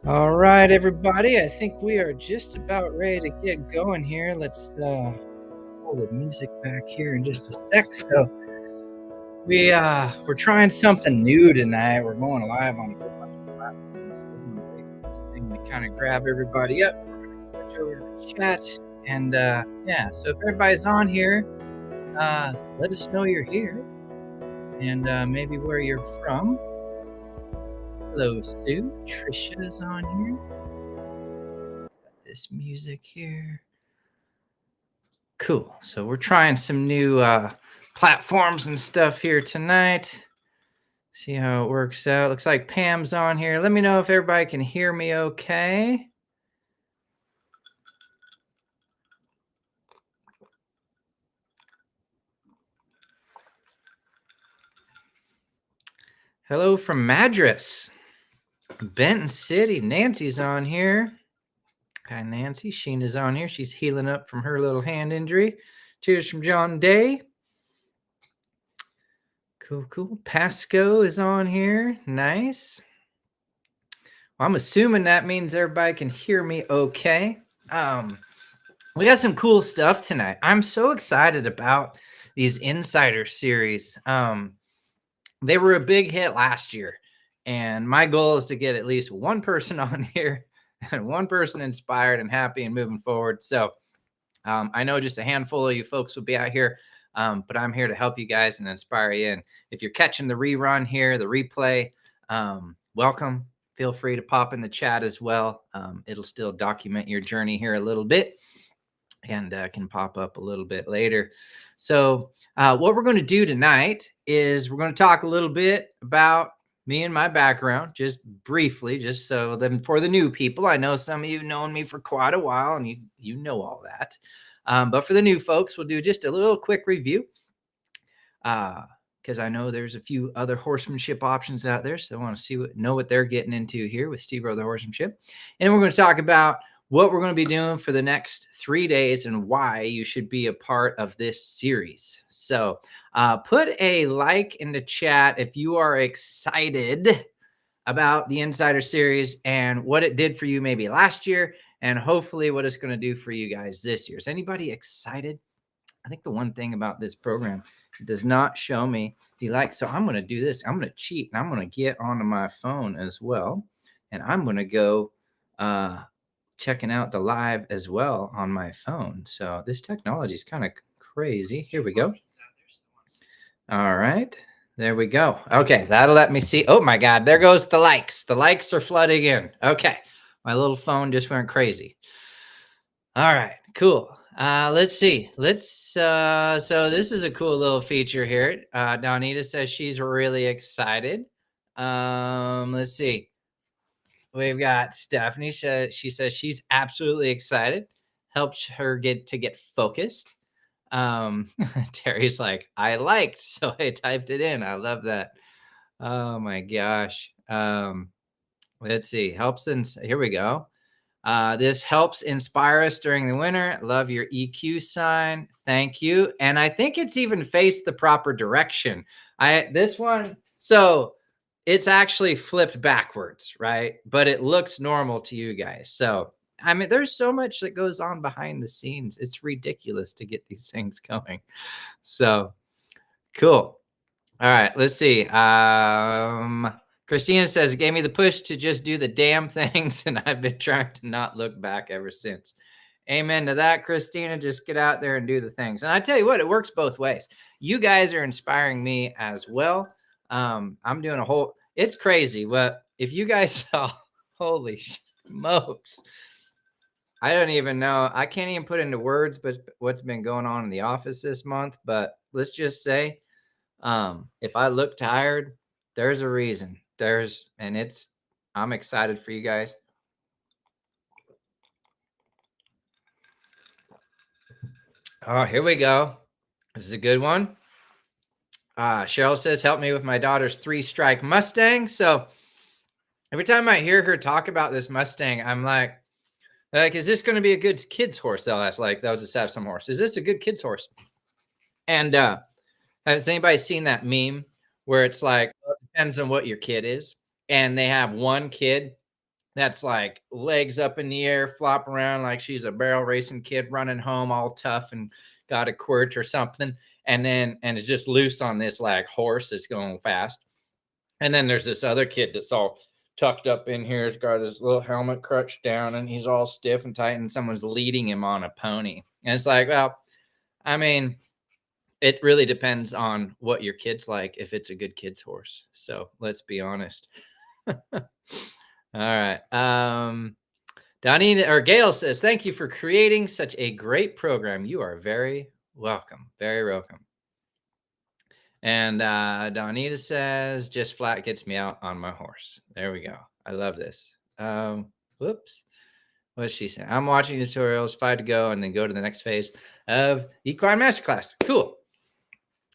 All right, everybody. I think we are just about ready to get going here. Let's pull the music back here in just a sec. So we're trying something new tonight. We're going live on a whole bunch of platforms. So we're gonna wait for this thing to kind of grab everybody up. We're gonna switch over to the chat, and yeah. So if everybody's on here, let us know you're here, and maybe where you're from. Hello, Sue. Trisha is on here. Got this music here. Cool. So we're trying some new platforms and stuff here tonight. See how it works out. Looks like Pam's on here. Let me know if everybody can hear me okay. Hello from Madras, Benton City. Nancy's on here. Hi, Nancy. Sheena's on here. She's healing up from her little hand injury. Cheers from John Day. Cool, cool. Pasco is on here. Nice. Well, I'm assuming that means everybody can hear me okay. We got some cool stuff tonight. I'm so excited about these Insider series. They were a big hit last year, and my goal is to get at least one person on here and one person inspired and happy and moving forward. So I know just a handful of you folks will be out here, but I'm here to help you guys and inspire you. And if you're catching the rerun here, the replay, welcome. Feel free to pop in the chat as well. It'll still document your journey here a little bit and can pop up a little bit later. So what we're going to do tonight is we're going to talk a little bit about me and my background, just briefly, just so then for the new people. I know some of you have known me for quite a while and you know all that. But for the new folks, we'll do just a little quick review because I know there's a few other horsemanship options out there. So I want to know what they're getting into here with Steve Brother Horsemanship. And we're going to talk about what we're going to be doing for the next 3 days and why you should be a part of this series. So put a like in the chat if you are excited about the Insider series and what it did for you maybe last year and hopefully what it's going to do for you guys this year. Is anybody excited? I think the one thing about this program, it does not show me the likes. So I'm going to do this. I'm going to cheat and I'm going to get onto my phone as well. And I'm going to go checking out the live as well on my phone. So this technology is kind of crazy. Here we go. All right. There we go. Okay. That'll let me see. Oh my God. There goes the likes. The likes are flooding in. Okay. My little phone just went crazy. All right. Cool. Let's see. So this is a cool little feature here. Donita says she's really excited. Let's see. We've got Stephanie. She says she's absolutely excited. Helps her get focused. Terry's like, I liked, so I typed it in. I love that. Oh my gosh. Let's see. Here we go. This helps inspire us during the winter. Love your EQ sign. Thank you. And I think it's even faced the proper direction. This one, so it's actually flipped backwards, right? But it looks normal to you guys. So, I mean, there's so much that goes on behind the scenes. It's ridiculous to get these things going. So, cool. All right, let's see. Christina says, gave me the push to just do the damn things, and I've been trying to not look back ever since. Amen to that, Christina. Just get out there and do the things. And I tell you what, it works both ways. You guys are inspiring me as well. I'm doing it's crazy. But if you guys saw, holy smokes, I don't even know. I can't even put into words, but what's been going on in the office this month. But let's just say, if I look tired, there's a reason. I'm excited for you guys. Oh, here we go. This is a good one. Cheryl says, help me with my daughter's 3-strike Mustang. So every time I hear her talk about this Mustang, I'm like, is this going to be a good kid's horse? They'll ask, like, they'll just have some horse. Is this a good kid's horse? And has anybody seen that meme where it's like, well, it depends on what your kid is? And they have one kid that's like legs up in the air, flop around like she's a barrel racing kid running home all tough and got a quirt or something. And it's just loose on this like horse that's going fast. And then there's this other kid that's all tucked up in here. He's got his little helmet crutched down and he's all stiff and tight, and someone's leading him on a pony. And it's like, well, I mean, it really depends on what your kid's like, if it's a good kid's horse. So let's be honest. All right. Donnie or Gail says, thank you for creating such a great program. You are very welcome. Very welcome. And Donita says, just flat gets me out on my horse. There we go. I love this. Whoops. What's she saying? I'm watching tutorials, 5 to go, and then go to the next phase of Equine Masterclass. Cool.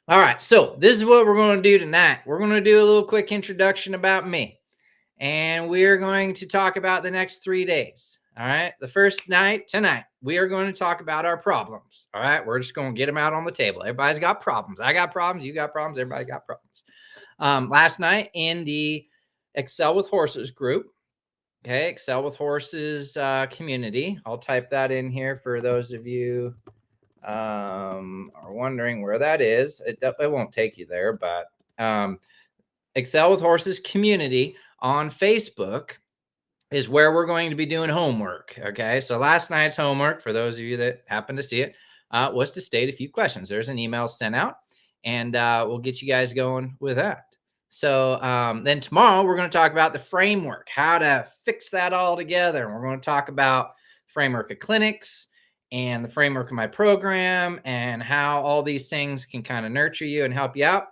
All right. So this is what we're going to do tonight. We're going to do a little quick introduction about me. And we're going to talk about the next 3 days. All right. The first night, tonight, we are going to talk about our problems. All right. We're just going to get them out on the table. Everybody's got problems. I got problems. You got problems. Everybody got problems. Last night in the Excel with Horses group, okay, Excel with Horses community. I'll type that in here for those of you are wondering where that is. It won't take you there, but Excel with Horses community on Facebook is where we're going to be doing homework. Okay. So last night's homework, for those of you that happen to see it, was to state a few questions. There's an email sent out, and we'll get you guys going with that. So then tomorrow we're going to talk about the framework, how to fix that all together. And we're going to talk about framework of clinics and the framework of my program and how all these things can kind of nurture you and help you out.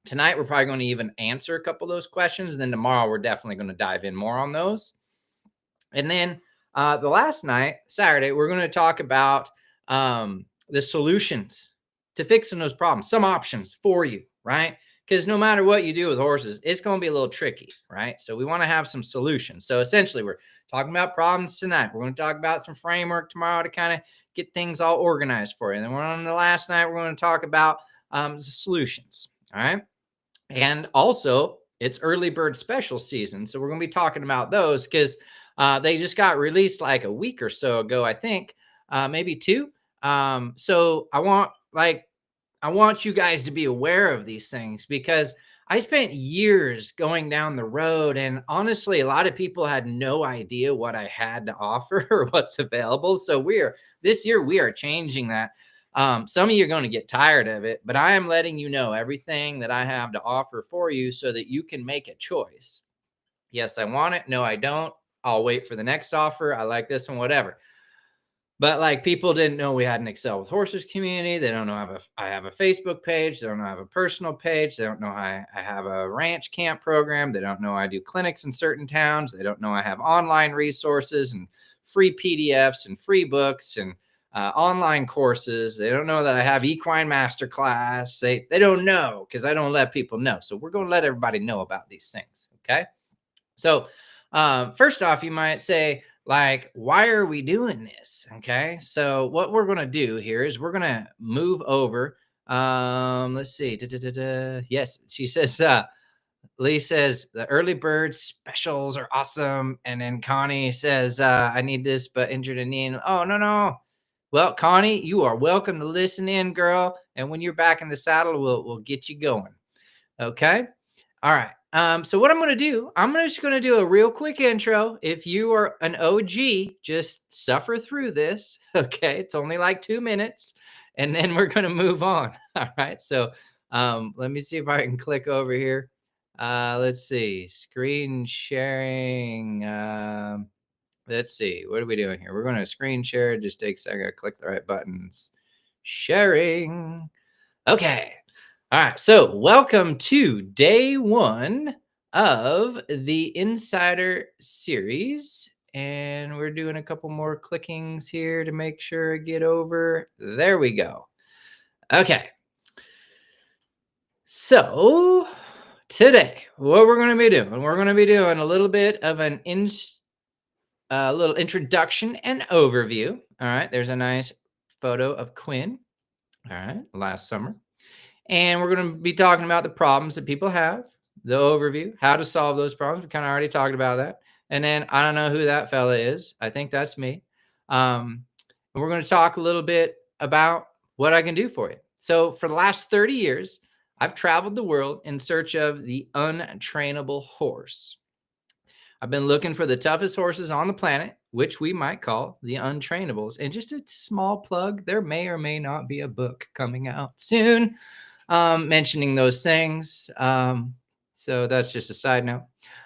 Tonight, we're probably going to even answer a couple of those questions. And then tomorrow, we're definitely going to dive in more on those. And then the last night, Saturday, we're going to talk about the solutions to fixing those problems, some options for you, right? Because no matter what you do with horses, it's going to be a little tricky, right? So we want to have some solutions. So essentially, we're talking about problems tonight. We're going to talk about some framework tomorrow to kind of get things all organized for you. And then we're on the last night, we're going to talk about the solutions, all right? And also, it's early bird special season. So we're going to be talking about those because they just got released like a week or so ago, I think, maybe 2. So I want you guys to be aware of these things because I spent years going down the road, and honestly, a lot of people had no idea what I had to offer or what's available. So this year we are changing that. Some of you are going to get tired of it, but I am letting you know everything that I have to offer for you so that you can make a choice. Yes, I want it. No, I don't. I'll wait for the next offer. I like this one, whatever. But like, people didn't know we had an Excel with Horses community. They don't know I have a Facebook page. They don't know I have a personal page. They don't know I have a ranch camp program. They don't know I do clinics in certain towns. They don't know I have online resources and free PDFs and free books and online courses. They don't know that I have Equine Masterclass. They don't know because I don't let people know. So we're going to let everybody know about these things. Okay. So first off, you might say, like, why are we doing this? Okay. So what we're going to do here is we're going to move over. Let's see. Yes. She says, Lee says the early bird specials are awesome. And then Connie says, I need this, but injured a knee. Oh, no. Well, Connie, you are welcome to listen in, girl. And when you're back in the saddle, we'll get you going. Okay. All right. So what I'm going to do, I'm just going to do a real quick intro. If you are an OG, just suffer through this. Okay. It's only like 2 minutes and then we're going to move on. All right. So let me see if I can click over here. Let's see. Screen sharing. Let's see. What are we doing here? We're going to screen share. It just takes a second to click the right buttons. Sharing. Okay. All right. So welcome to day 1 of the Insider series. And we're doing a couple more clickings here to make sure I get over. There we go. Okay. So today, what we're going to be doing, we're going to be doing a little bit of a little introduction and overview. All right. There's a nice photo of Quinn. All right. Last summer. And we're going to be talking about the problems that people have, the overview, how to solve those problems. We kind of already talked about that. And then I don't know who that fella is. I think that's me. And we're going to talk a little bit about what I can do for you. So for the last 30 years, I've traveled the world in search of the untrainable horse. I've been looking for the toughest horses on the planet, which we might call the untrainables. And just a small plug, there may or may not be a book coming out soon mentioning those things. So that's just a side note.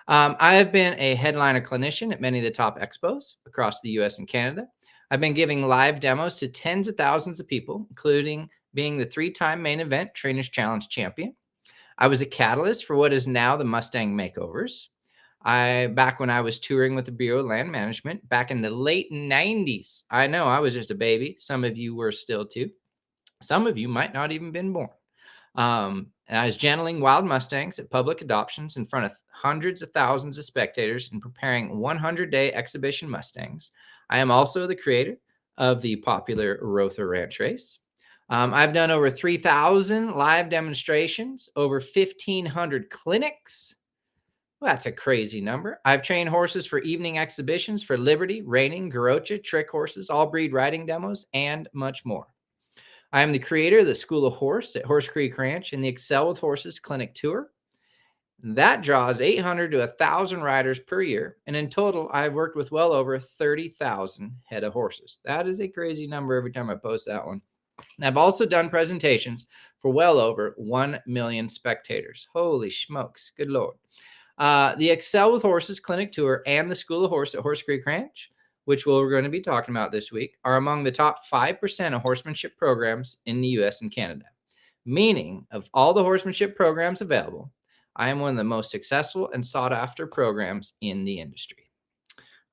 I have been a headliner clinician at many of the top expos across the US and Canada. I've been giving live demos to tens of thousands of people, including being the 3-time main event Trainers Challenge champion. I was a catalyst for what is now the Mustang Makeovers. Back when I was touring with the Bureau of Land Management back in the late 90s. I know I was just a baby. Some of you were still too. Some of you might not even been born. And I was gentling wild Mustangs at public adoptions in front of hundreds of thousands of spectators and preparing 100-day exhibition Mustangs. I am also the creator of the popular Rother Ranch Race. I've done over 3,000 live demonstrations, over 1,500 clinics. Well, that's a crazy number. I've trained horses for evening exhibitions for Liberty, Reining, Garocha, trick horses, all breed riding demos, and much more. I am the creator of the School of Horse at Horse Creek Ranch and the Excel with Horses Clinic Tour. That draws 800 to 1,000 riders per year. And in total, I've worked with well over 30,000 head of horses. That is a crazy number every time I post that one. And I've also done presentations for well over 1 million spectators. Holy smokes. Good Lord. The Excel with Horses Clinic Tour and the School of Horse at Horse Creek Ranch, which we're going to be talking about this week, are among the top 5% of horsemanship programs in the US and Canada. Meaning, of all the horsemanship programs available, I am one of the most successful and sought after programs in the industry.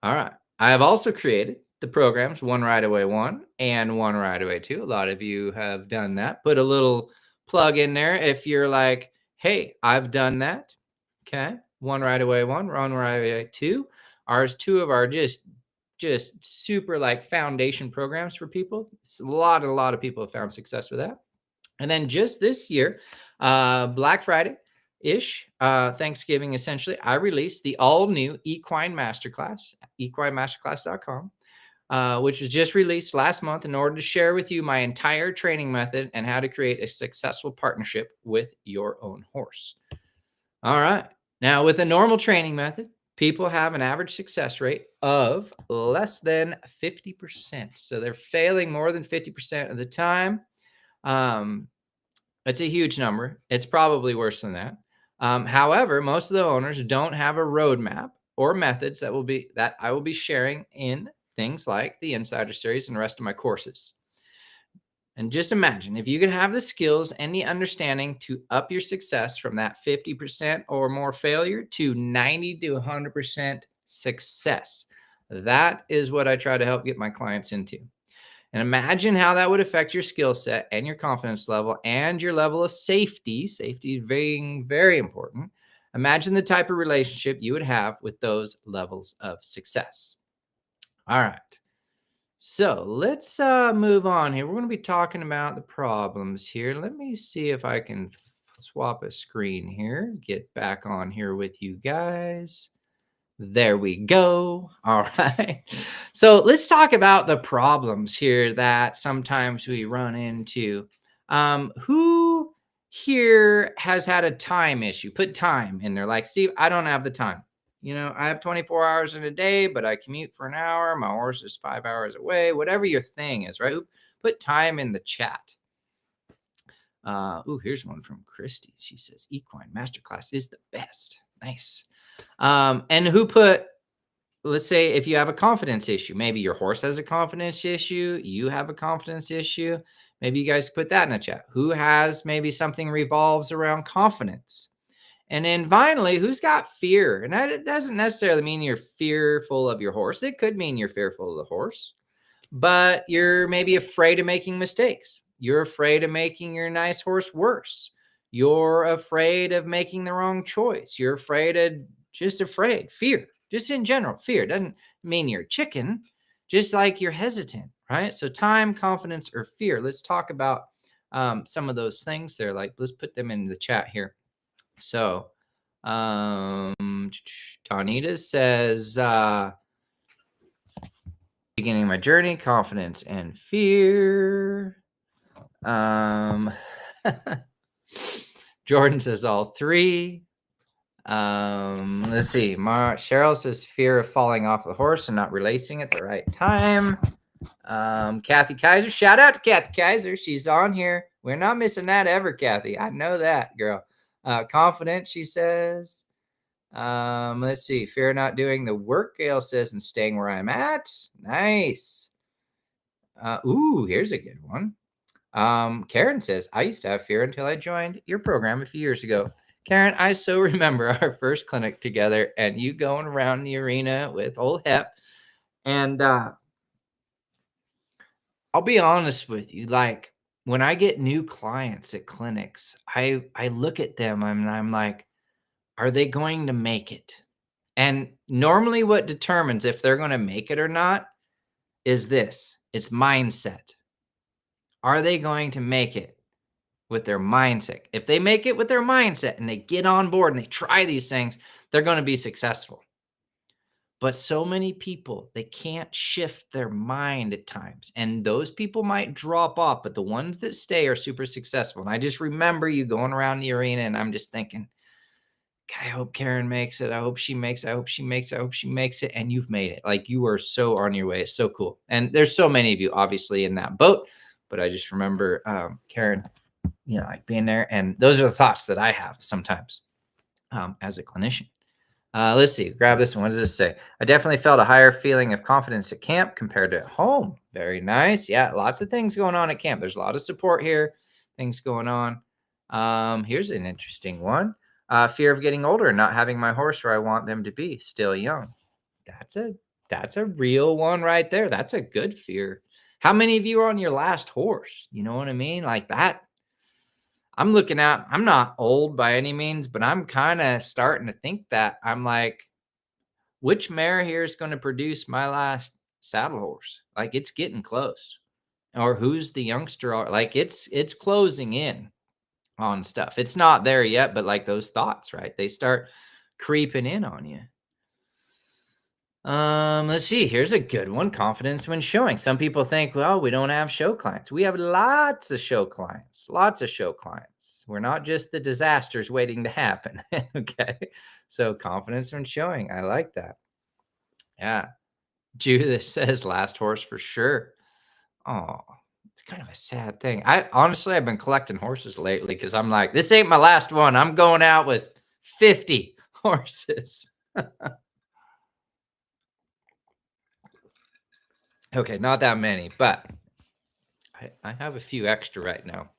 All right. I have also created the programs One Ride Away 1 and One Ride Away 2. A lot of you have done that. Put a little plug in there if you're like, hey, I've done that. Okay. One Ride Away 1, One Ride Away 2 are two of our just super like foundation programs for people. It's a lot of people have found success with that. And then just this year, Black Friday ish, Thanksgiving essentially, I released the all new Equine Masterclass, equinemasterclass.com, which was just released last month in order to share with you my entire training method and how to create a successful partnership with your own horse. All right. Now, with a normal training method, people have an average success rate of less than 50%. So they're failing more than 50% of the time. It's a huge number. It's probably worse than that. However, most of the owners don't have a roadmap or methods that I will be sharing in things like the Insider Series and the rest of my courses. And just imagine if you could have the skills and the understanding to up your success from that 50% or more failure to 90 to 100% success. That is what I try to help get my clients into. And imagine how that would affect your skill set and your confidence level and your level of safety. Safety is very, very important. Imagine the type of relationship you would have with those levels of success. All right. So let's move on here. We're going to be talking about the problems here. Let me see if I can swap a screen here, get back on here with you guys. There we go. All right. So let's talk about the problems here that sometimes we run into. Who here has had a time issue? Put time in there. Like, Steve, I don't have the time. I have 24 hours in a day, but I commute for an hour. My horse is 5 hours away. Whatever your thing is, right? Put time in the chat. Here's one from Christy. She says, Equine Masterclass is the best. Nice. And who put, let's say if you have a confidence issue, maybe your horse has a confidence issue, you have a confidence issue. Maybe you guys put that in the chat. Who has maybe something revolves around confidence? And then finally, who's got fear? And that doesn't necessarily mean you're fearful of your horse. It could mean you're fearful of the horse, but you're maybe afraid of making mistakes. You're afraid of making your nice horse worse. You're afraid of making the wrong choice. You're afraid. Fear, just in general, fear doesn't mean you're chicken, just like you're hesitant, right? So time, confidence, or fear. Let's talk about some of those things there. Like, let's put them in the chat here. So Donita says, beginning my journey, confidence and fear. Jordan says all three. Let's see. Cheryl says fear of falling off the horse and not releasing at the right time. Kathy Kaiser, shout out to Kathy Kaiser. She's on here. We're not missing that ever, Kathy. I know that, girl. Confident, she says. Let's see. Fear of not doing the work, Gail says, and staying where I'm at. Nice. Ooh, here's a good one. Karen says, I used to have fear until I joined your program a few years ago. Karen, I so remember our first clinic together and you going around the arena with old Hep. And I'll be honest with you, like when I get new clients at clinics, I look at them and I'm like, are they going to make it? And normally what determines if they're going to make it or not is this. It's mindset. Are they going to make it with their mindset? If they make it with their mindset and they get on board and they try these things, they're going to be successful. But so many people, they can't shift their mind at times. And those people might drop off, but the ones that stay are super successful. And I just remember you going around the arena and I'm just thinking, I hope Karen makes it. I hope she makes it. I hope she makes it. I hope she makes it. And you've made it. Like you are so on your way. It's so cool. And there's so many of you obviously in that boat. But I just remember Karen, you know, like being there. And those are the thoughts that I have sometimes as a clinician. Let's see. Grab this one. What does this say? I definitely felt a higher feeling of confidence at camp compared to at home. Very nice. Yeah, lots of things going on at camp. There's a lot of support here. Things going on. Here's an interesting one. Fear of getting older and not having my horse where I want them to be. Still young. That's a real one right there. That's a good fear. How many of you are on your last horse? You know what I mean? Like that. I'm looking at, I'm not old by any means, but I'm kind of starting to think that I'm like, which mare here is going to produce my last saddle horse? Like it's getting close. Or who's the youngster? Like it's closing in on stuff. It's not there yet, but like those thoughts, right? They start creeping in on you. Let's see. Here's a good one. Confidence when showing. Some people think, well, we don't have show clients. We have lots of show clients. Lots of show clients. We're not just the disasters waiting to happen. Okay. So confidence when showing. I like that. Yeah. Judith says last horse for sure. Oh, it's kind of a sad thing. I've been collecting horses lately because I'm like, this ain't my last one. I'm going out with 50 horses. Okay, not that many, but I have a few extra right now.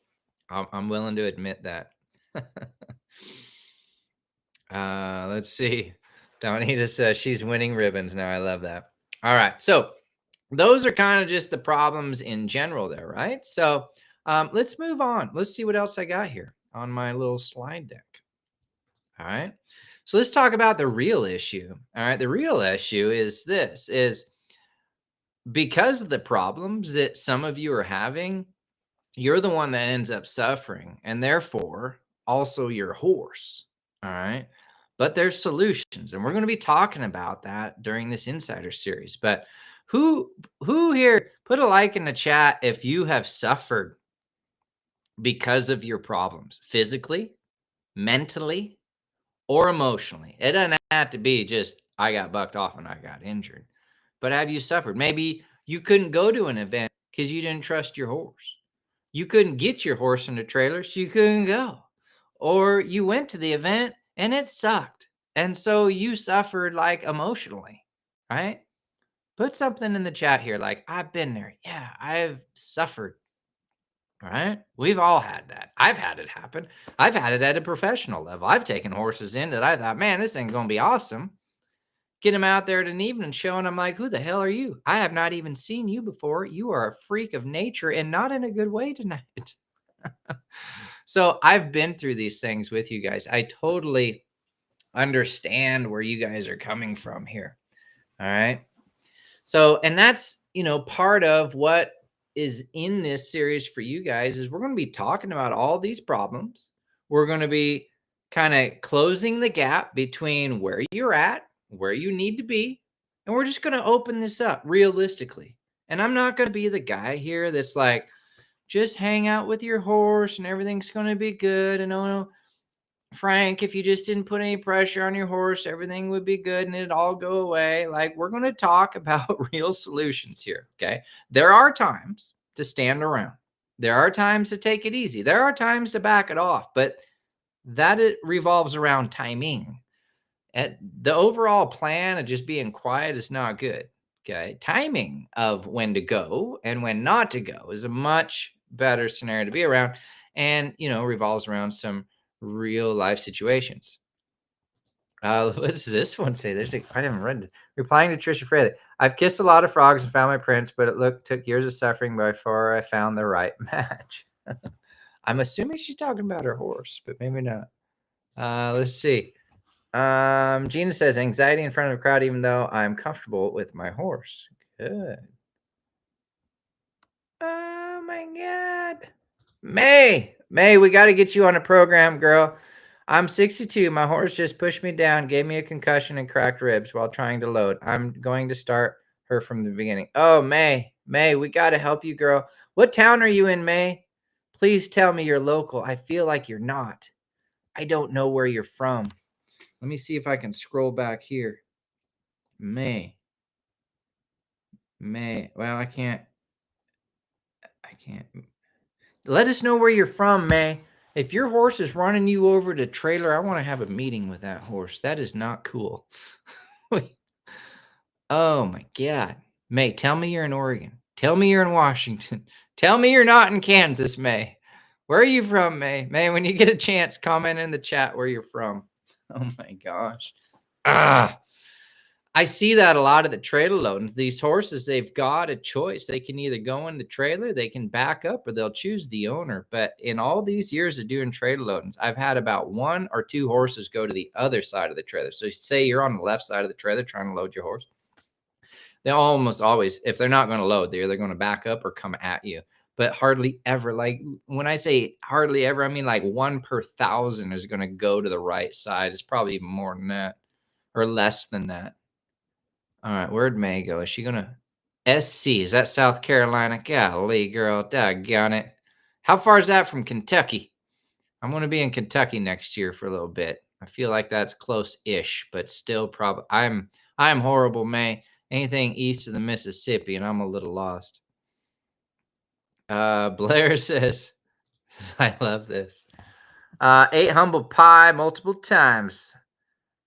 I'm willing to admit that. Let's see. Donita says she's winning ribbons now. I love that. All right. So those are kind of just the problems in general there, right? So let's move on. Let's see what else I got here on my little slide deck. All right. So let's talk about the real issue. All right. The real issue is this is because of the problems that some of you are having, you're the one that ends up suffering and therefore also your horse. All right. But there's solutions. And we're going to be talking about that during this insider series. But who here put a like in the chat if you have suffered because of your problems physically, mentally, or emotionally? It doesn't have to be just I got bucked off and I got injured. But have you suffered? Maybe you couldn't go to an event because you didn't trust your horse. You couldn't get your horse in the trailer, so you couldn't go. Or you went to the event and it sucked. And so you suffered like emotionally, right? Put something in the chat here like, I've been there. Yeah, I've suffered. Right? We've all had that. I've had it happen. I've had it at a professional level. I've taken horses in that I thought, man, this thing's going to be awesome. Get him out there at an evening show, and I'm like, who the hell are you? I have not even seen you before. You are a freak of nature and not in a good way tonight. So I've been through these things with you guys. I totally understand where you guys are coming from here. All right. So, and that's, part of what is in this series for you guys is we're going to be talking about all these problems. We're going to be kind of closing the gap between where you're at, where you need to be, and we're just going to open this up realistically. And I'm not going to be the guy here that's like, just hang out with your horse and everything's going to be good. And oh no, Frank, if you just didn't put any pressure on your horse, everything would be good and it'd all go away. Like, we're going to talk about real solutions here. Okay. There are times to stand around, there are times to take it easy, there are times to back it off, but that it revolves around timing. And the overall plan of just being quiet is not good. Okay. Timing of when to go and when not to go is a much better scenario to be around. And, revolves around some real life situations. What does this one say? I haven't read it. Replying to Trisha Fraley. I've kissed a lot of frogs and found my prince, but took years of suffering before I found the right match. I'm assuming she's talking about her horse, but maybe not. Let's see. Gina says anxiety in front of a crowd, even though I'm comfortable with my horse. Good. Oh my God. May, we got to get you on a program, girl. I'm 62. My horse just pushed me down, gave me a concussion and cracked ribs while trying to load. I'm going to start her from the beginning. Oh, May, we got to help you, girl. What town are you in, May? Please tell me you're local. I feel like you're not. I don't know where you're from. Let me see if I can scroll back here. May. Well, I can't. Let us know where you're from, May. If your horse is running you over to trailer, I want to have a meeting with that horse. That is not cool. Oh my God. May, tell me you're in Oregon. Tell me you're in Washington. Tell me you're not in Kansas, May. Where are you from, May? May, when you get a chance, comment in the chat where you're from. Oh my gosh. I see that a lot of the trailer loadings. These horses, they've got a choice. They can either go in the trailer, they can back up, or they'll choose the owner. But in all these years of doing trailer loadings, I've had about 1 or 2 horses go to the other side of the trailer. So say you're on the left side of the trailer trying to load your horse. They almost always, if they're not going to load, they're either going to back up or come at you. But hardly ever, like when I say hardly ever, I mean like 1 per 1,000 is going to go to the right side. It's probably even more than that or less than that. All right, where'd May go? Is she gonna SC? Is that South Carolina? Golly, girl, doggone it. How far is that from Kentucky? I'm gonna be in Kentucky next year for a little bit. I feel like that's close-ish, but still probably I'm horrible, May. Anything east of the Mississippi, and I'm a little lost. Blair says, I love this. 8 humble pie multiple times.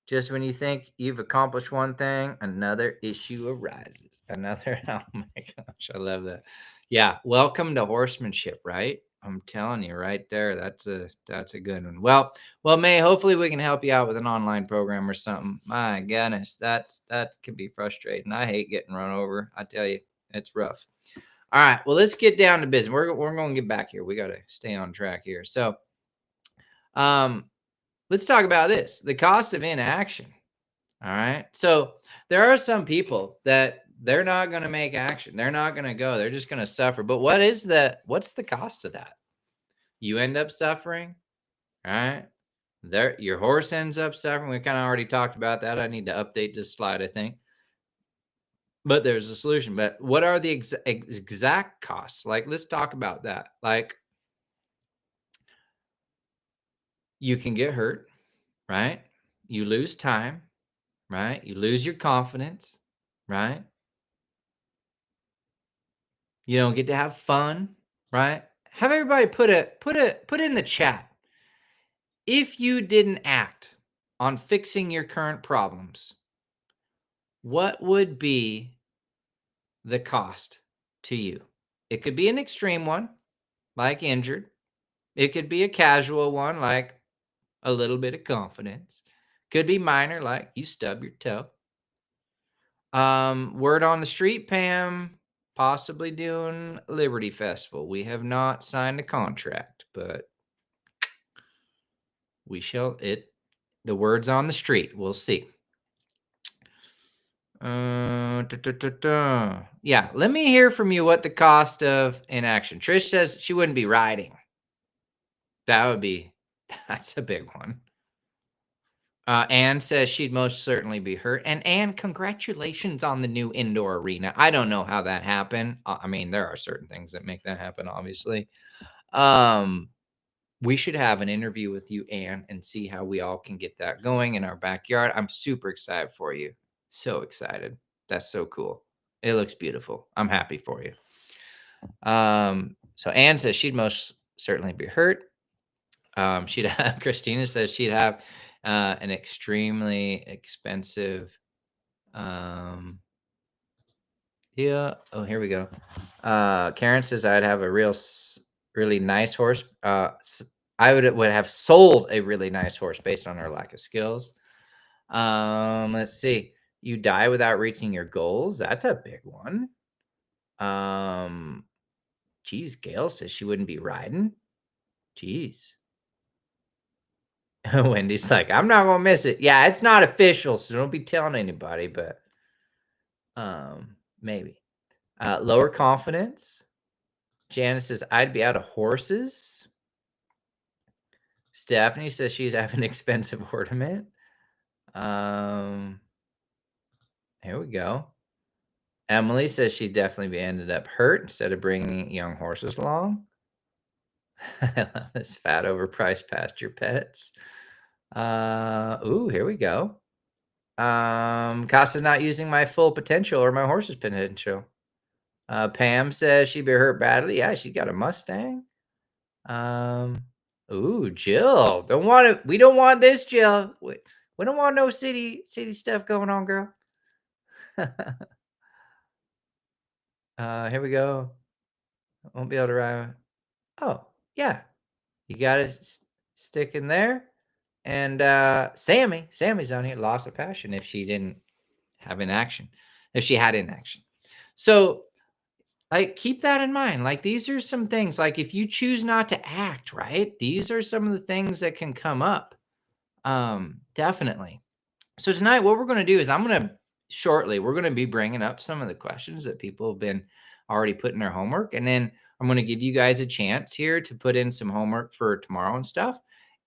Just when you think you've accomplished one thing, another issue arises. Oh my gosh, I love that. Yeah, welcome to horsemanship, right? I'm telling you right there, that's a good one. Well, May, hopefully we can help you out with an online program or something. My goodness, that can be frustrating. I hate getting run over. I tell you, it's rough. All right, well, let's get down to business. We're going to get back here. We got to stay on track here. So, let's talk about this, the cost of inaction. All right. So there are some people that they're not going to make action. They're not going to go. They're just going to suffer. But what's the cost of that? You end up suffering. All right. Your horse ends up suffering. We kind of already talked about that. I need to update this slide, I think. But there's a solution. But what are the exact costs? Like, let's talk about that. Like, you can get hurt, right? You lose time, right? You lose your confidence, right? You don't get to have fun, right? Have everybody put in the chat. If you didn't act on fixing your current problems, what would be the cost to you? It could be an extreme one, like injured. It could be a casual one, like a little bit of confidence. Could be minor, like you stub your toe. Word on the street, Pam, possibly doing Liberty Festival. We have not signed a contract, but we shall. The word's on the street. We'll see. Yeah, let me hear from you what the cost of inaction. Trish says she wouldn't be riding. That's a big one. Anne says she'd most certainly be hurt. And Anne, congratulations on the new indoor arena. I don't know how that happened. I mean, there are certain things that make that happen, obviously. We should have an interview with you, Anne, and see how we all can get that going in our backyard. I'm super excited for you. So excited. That's so cool. It looks beautiful. I'm happy for you. So Anne says she'd most certainly be hurt. She'd have Christina says she'd have an extremely expensive yeah. Oh, here we go. Karen says I'd have a really nice horse. I would have sold a really nice horse based on our lack of skills. Let's see. You die without reaching your goals. That's a big one. Geez, Gail says she wouldn't be riding. Geez. Wendy's like, I'm not gonna miss it. Yeah, it's not official, so don't be telling anybody, but maybe. Lower confidence. Janice says, I'd be out of horses. Stephanie says she'd have an expensive ornament. Here we go. Emily says she'd definitely be ended up hurt instead of bringing young horses along. I love this fat overpriced pasture pets. Ooh, here we go. Casa's not using my full potential or my horse's potential. Pam says she'd be hurt badly. Yeah, she got a Mustang. Ooh, Jill. We don't want this, Jill. We don't want no city stuff going on, girl. Here we go. Won't be able to ride. Oh, yeah. You got to stick in there. And Sammy's on here. Loss of passion if she didn't have inaction. If she had inaction. So like, keep that in mind. Like, these are some things, like, if you choose not to act, right? These are some of the things that can come up. Definitely. So tonight, what we're going to do is we're going to be bringing up some of the questions that people have been already putting their homework. And then I'm going to give you guys a chance here to put in some homework for tomorrow and stuff.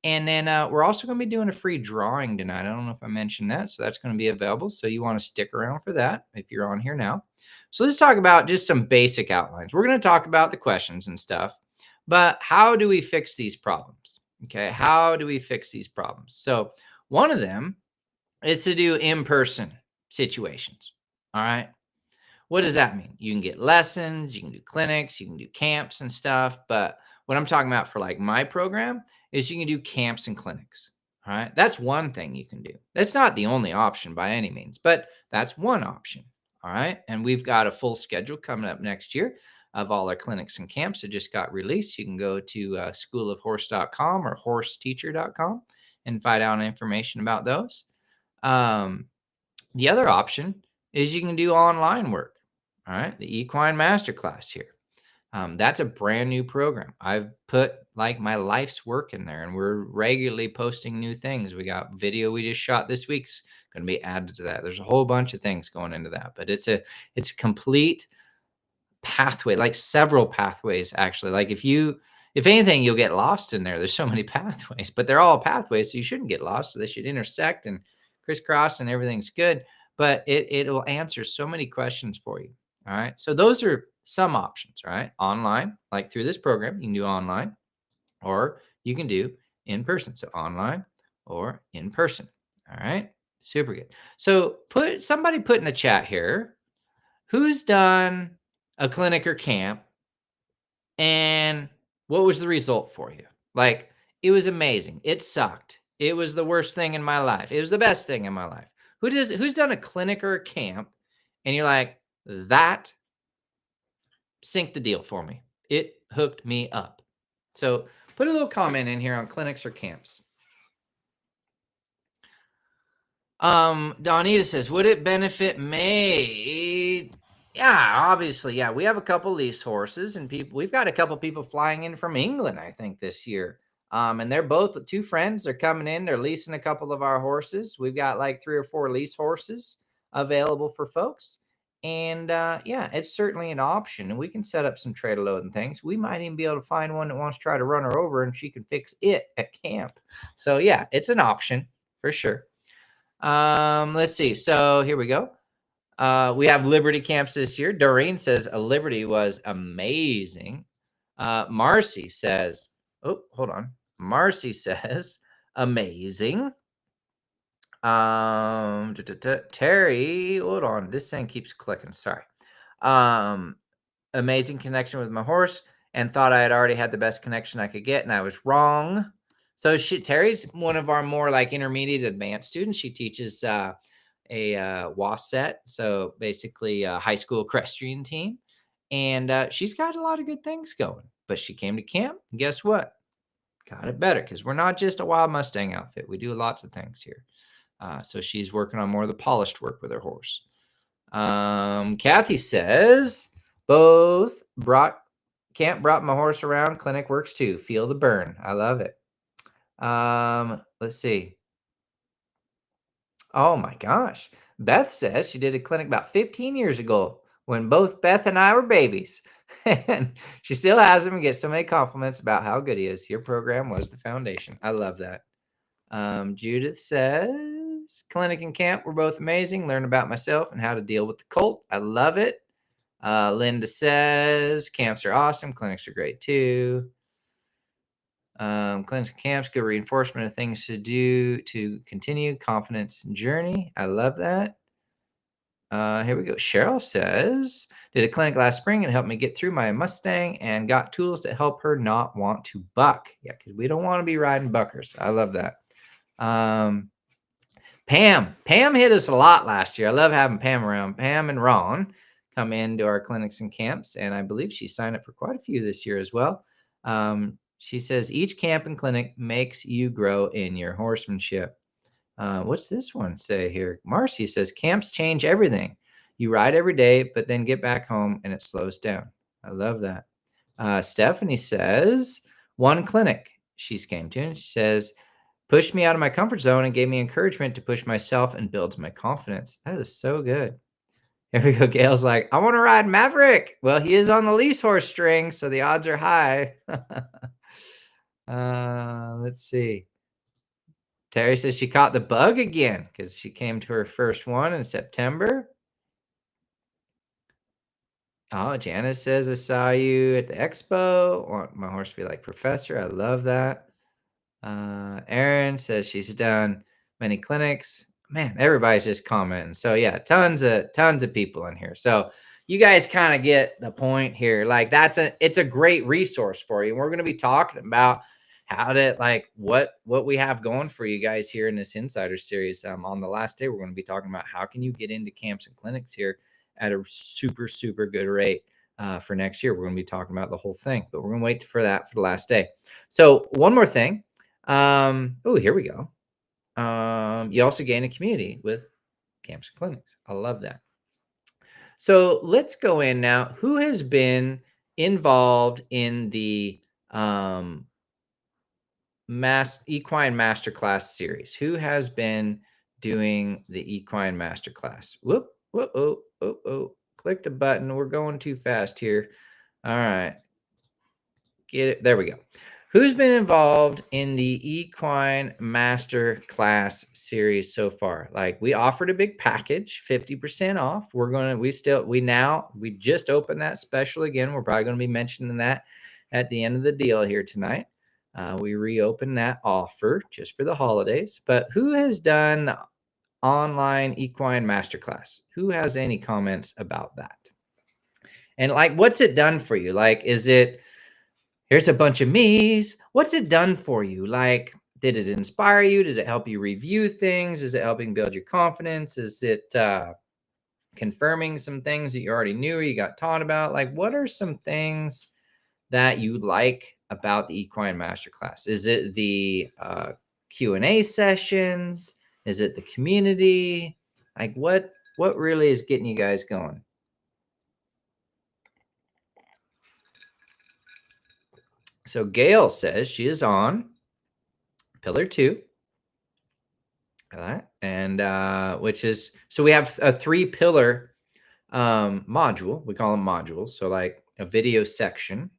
And then we're also going to be doing a free drawing tonight. I don't know if I mentioned that. So that's going to be available. So you want to stick around for that if you're on here now. So let's talk about just some basic outlines. We're going to talk about the questions and stuff, but how do we fix these problems? Okay. How do we fix these problems? So one of them is to do in-person situations. All right. What does that mean? You can get lessons, you can do clinics, you can do camps and stuff. But what I'm talking about for like my program is you can do camps and clinics. All right. That's one thing you can do. That's not the only option by any means, but that's one option. All right. And we've got a full schedule coming up next year of all our clinics and camps that just got released. You can go to schoolofhorse.com or horseteacher.com and find out information about those. The other option is you can do online work. All right. The Equine Masterclass here. That's a brand new program. I've put like my life's work in there and we're regularly posting new things. We got video we just shot this week's going to be added to that. There's a whole bunch of things going into that, but it's a complete pathway, like several pathways actually. Like if anything, you'll get lost in there. There's so many pathways, but they're all pathways. So you shouldn't get lost. So they should intersect and crisscross and everything's good, but it will answer so many questions for you. All right. So those are some options, right? Online, like through this program, you can do online or you can do in person. So online or in person. All right. Super good. So somebody put in the chat here, who's done a clinic or camp and what was the result for you? Like, it was amazing. It sucked. It was the worst thing in my life. It was the best thing in my life. Who's done a clinic or a camp and you're like, that synced the deal for me. It hooked me up. So put a little comment in here on clinics or camps. Donita says, would it benefit me? Yeah, obviously. Yeah, we have a couple lease horses and we've got a couple people flying in from England, I think, this year. And they're both two friends. They're coming in. They're leasing a couple of our horses. We've got like 3 or 4 lease horses available for folks. And yeah, it's certainly an option. And we can set up some trailer load and things. We might even be able to find one that wants to try to run her over and she can fix it at camp. So yeah, it's an option for sure. Let's see. So here we go. We have Liberty camps this year. Doreen says a Liberty was amazing. Marcy says, oh, hold on. Marcy says amazing. Terry, hold on. This thing keeps clicking. Sorry. Amazing connection with my horse, and thought I had already had the best connection I could get, and I was wrong. So Terry's one of our more like intermediate advanced students. She teaches a WASET, so basically a high school equestrian team, and she's got a lot of good things going. But she came to camp, and guess what? Got it better, because we're not just a wild Mustang outfit. We do lots of things here. So she's working on more of the polished work with her horse. Kathy says both camp brought my horse around. Clinic works too. Feel the burn. I love it. Let's see. Oh my gosh. Beth says she did a clinic about 15 years ago when both Beth and I were babies. And she still has him and gets so many compliments about how good he is. Your program was the foundation. I love that. Judith says clinic and camp were both amazing. Learn about myself and how to deal with the colt. I love it. Linda says camps are awesome. Clinics are great too. Clinics and camps, good reinforcement of things to do to continue confidence journey. I love that. Here we go. Cheryl says, did a clinic last spring and helped me get through my Mustang and got tools to help her not want to buck. Yeah, because we don't want to be riding buckers. I love that. Pam hit us a lot last year. I love having Pam around. Pam and Ron come into our clinics and camps, and I believe she signed up for quite a few this year as well. She says each camp and clinic makes you grow in your horsemanship. What's this one say here? Marcy says camps change everything. You ride every day, but then get back home and it slows down. I love that. Stephanie says one clinic she's came to, and she says pushed me out of my comfort zone and gave me encouragement to push myself and builds my confidence. That is so good. Here we go. Gail's like, I want to ride Maverick. Well, he is on the lease horse string, so the odds are high. Let's see. Terry says she caught the bug again because she came to her first one in September. Oh, Janice says, I saw you at the expo. I want my horse to be like Professor. I love that. Erin says she's done many clinics. Man, everybody's just commenting. So yeah, tons of people in here. So you guys kind of get the point here. Like it's a great resource for you. And we're going to be talking about how to what we have going for you guys here in this Insider series. On the last day, we're going to be talking about how can you get into camps and clinics here at a super, super good rate. For next year, we're going to be talking about the whole thing, but we're going to wait for that for the last day. So one more thing. Oh, here we go. You also gain a community with camps and clinics. I love that. So let's go in now. Who has been involved in the Equine Masterclass series? Who has been doing the Equine Masterclass? Whoop, whoop, oh. Click the button. We're going too fast here. All right. Get it. There we go. Who's been involved in the Equine Masterclass series so far? Like we offered a big package, 50% off. We just opened that special again. We're probably going to be mentioning that at the end of the deal here tonight. We reopened that offer just for the holidays. But who has done the online Equine Masterclass? Who has any comments about that? And like, what's it done for you? Like, is it, here's a bunch of me's. What's it done for you? Like, did it inspire you? Did it help you review things? Is it helping build your confidence? Is it confirming some things that you already knew or you got taught about? Like, what are some things that you like about the Equine Masterclass? Is it the Q&A sessions? Is it the community? Like, what really is getting you guys going? So Gail says she is on pillar 2. All right. And which is, so we have a 3-pillar module. We call them modules. So like a video section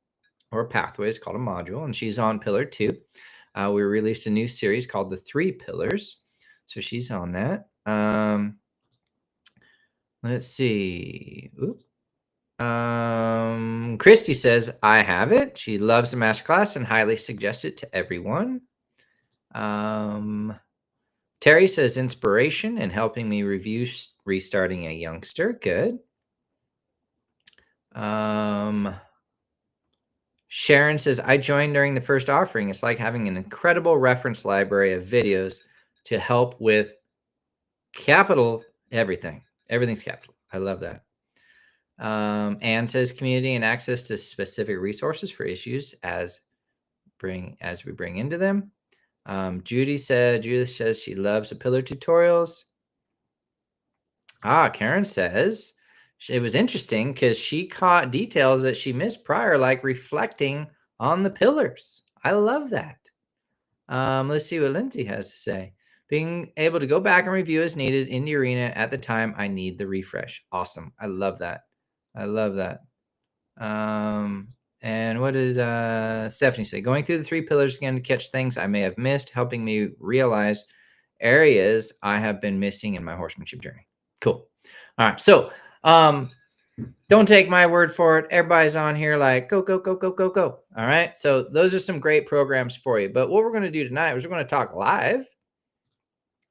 or a pathway is called a module, and she's on pillar 2. We released a new series called the 3 Pillars. So she's on that. Let's see. Christy says, I have it. She loves the masterclass and highly suggests it to everyone. Terry says, inspiration and helping me review restarting a youngster. Good. Sharon says, I joined during the first offering. It's like having an incredible reference library of videos to help with capital everything. Everything's capital. I love that. Anne says community and access to specific resources for issues as we bring into them. Judith says she loves the pillar tutorials. Karen says it was interesting because she caught details that she missed prior, like reflecting on the pillars. I love that. Let's see what Lindsay has to say. Being able to go back and review as needed in the arena at the time I need the refresh. Awesome. I love that. I love that. And what did Stephanie say? Going through the 3 pillars again to catch things I may have missed, helping me realize areas I have been missing in my horsemanship journey. Cool. All right. So don't take my word for it. Everybody's on here like go, go, go, go, go, go. All right. So those are some great programs for you. But what we're going to do tonight is we're going to talk live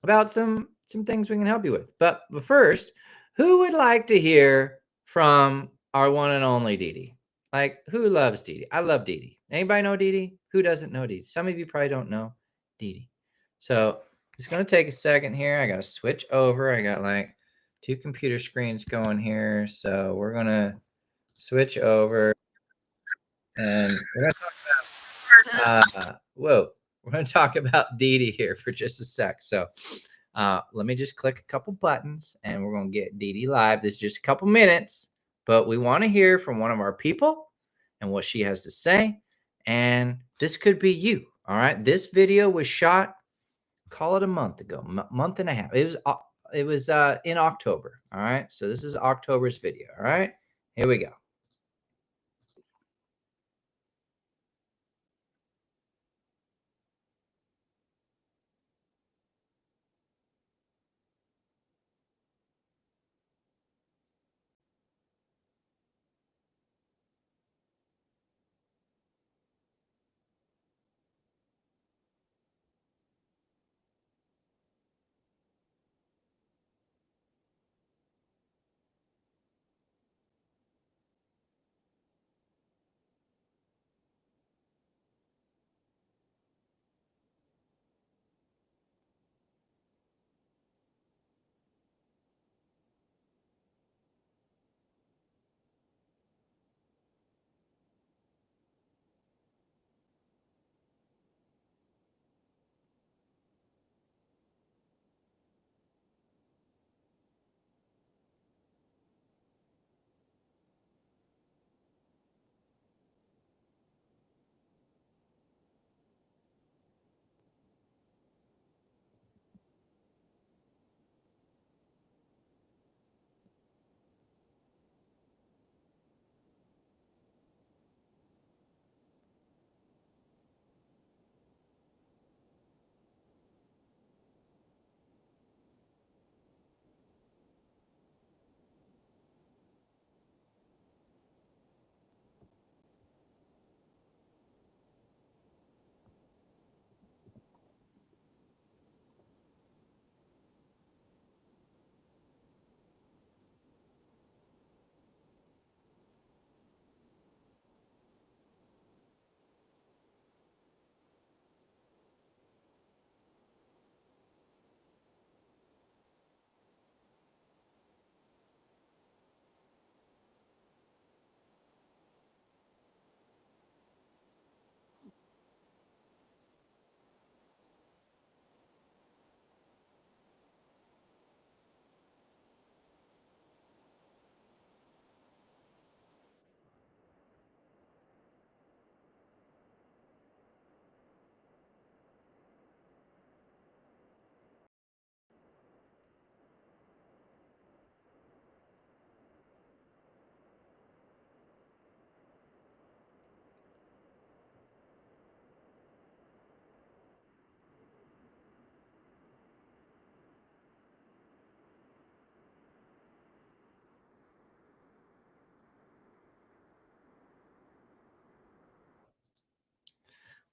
about some things we can help you with. But first, who would like to hear from our one and only Dee Dee? Like, who loves Dee Dee? I love Dee Dee. Anybody know Dee Dee? Who doesn't know Dee Dee? Some of you probably don't know Dee Dee. So it's going to take a second here. I got to switch over. I got like 2 computer screens going here. So we're going to switch over and we're going to talk about, we're going to talk about Dee Dee here for just a sec. So let me just click a couple buttons and we're going to get Dee Dee live. This is just a couple minutes, but we want to hear from one of our people and what she has to say. And this could be you. All right. This video was shot, call it a month ago, month and a half. It was in October. All right. So this is October's video. All right. Here we go.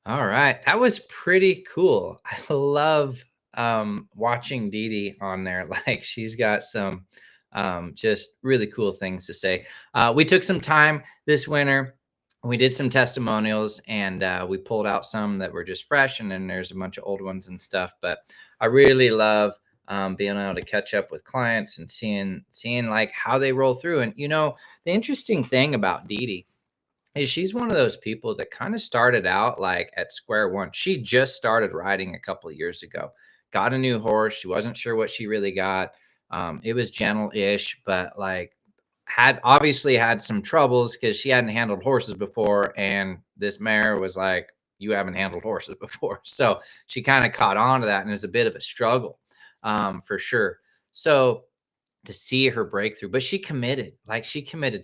All right. That was pretty cool. I love watching Dee Dee on there. Like she's got some just really cool things to say. We took some time this winter. We did some testimonials and we pulled out some that were just fresh, and then there's a bunch of old ones and stuff. But I really love being able to catch up with clients and seeing like how they roll through. And the interesting thing about Dee Dee is she's one of those people that kind of started out like at square one. She just started riding a couple of years ago, got a new horse. She wasn't sure what she really got. It was gentle-ish, but like had obviously had some troubles because she hadn't handled horses before. And this mare was like, you haven't handled horses before. So she kind of caught on to that, and it was a bit of a struggle for sure. So to see her breakthrough, but she committed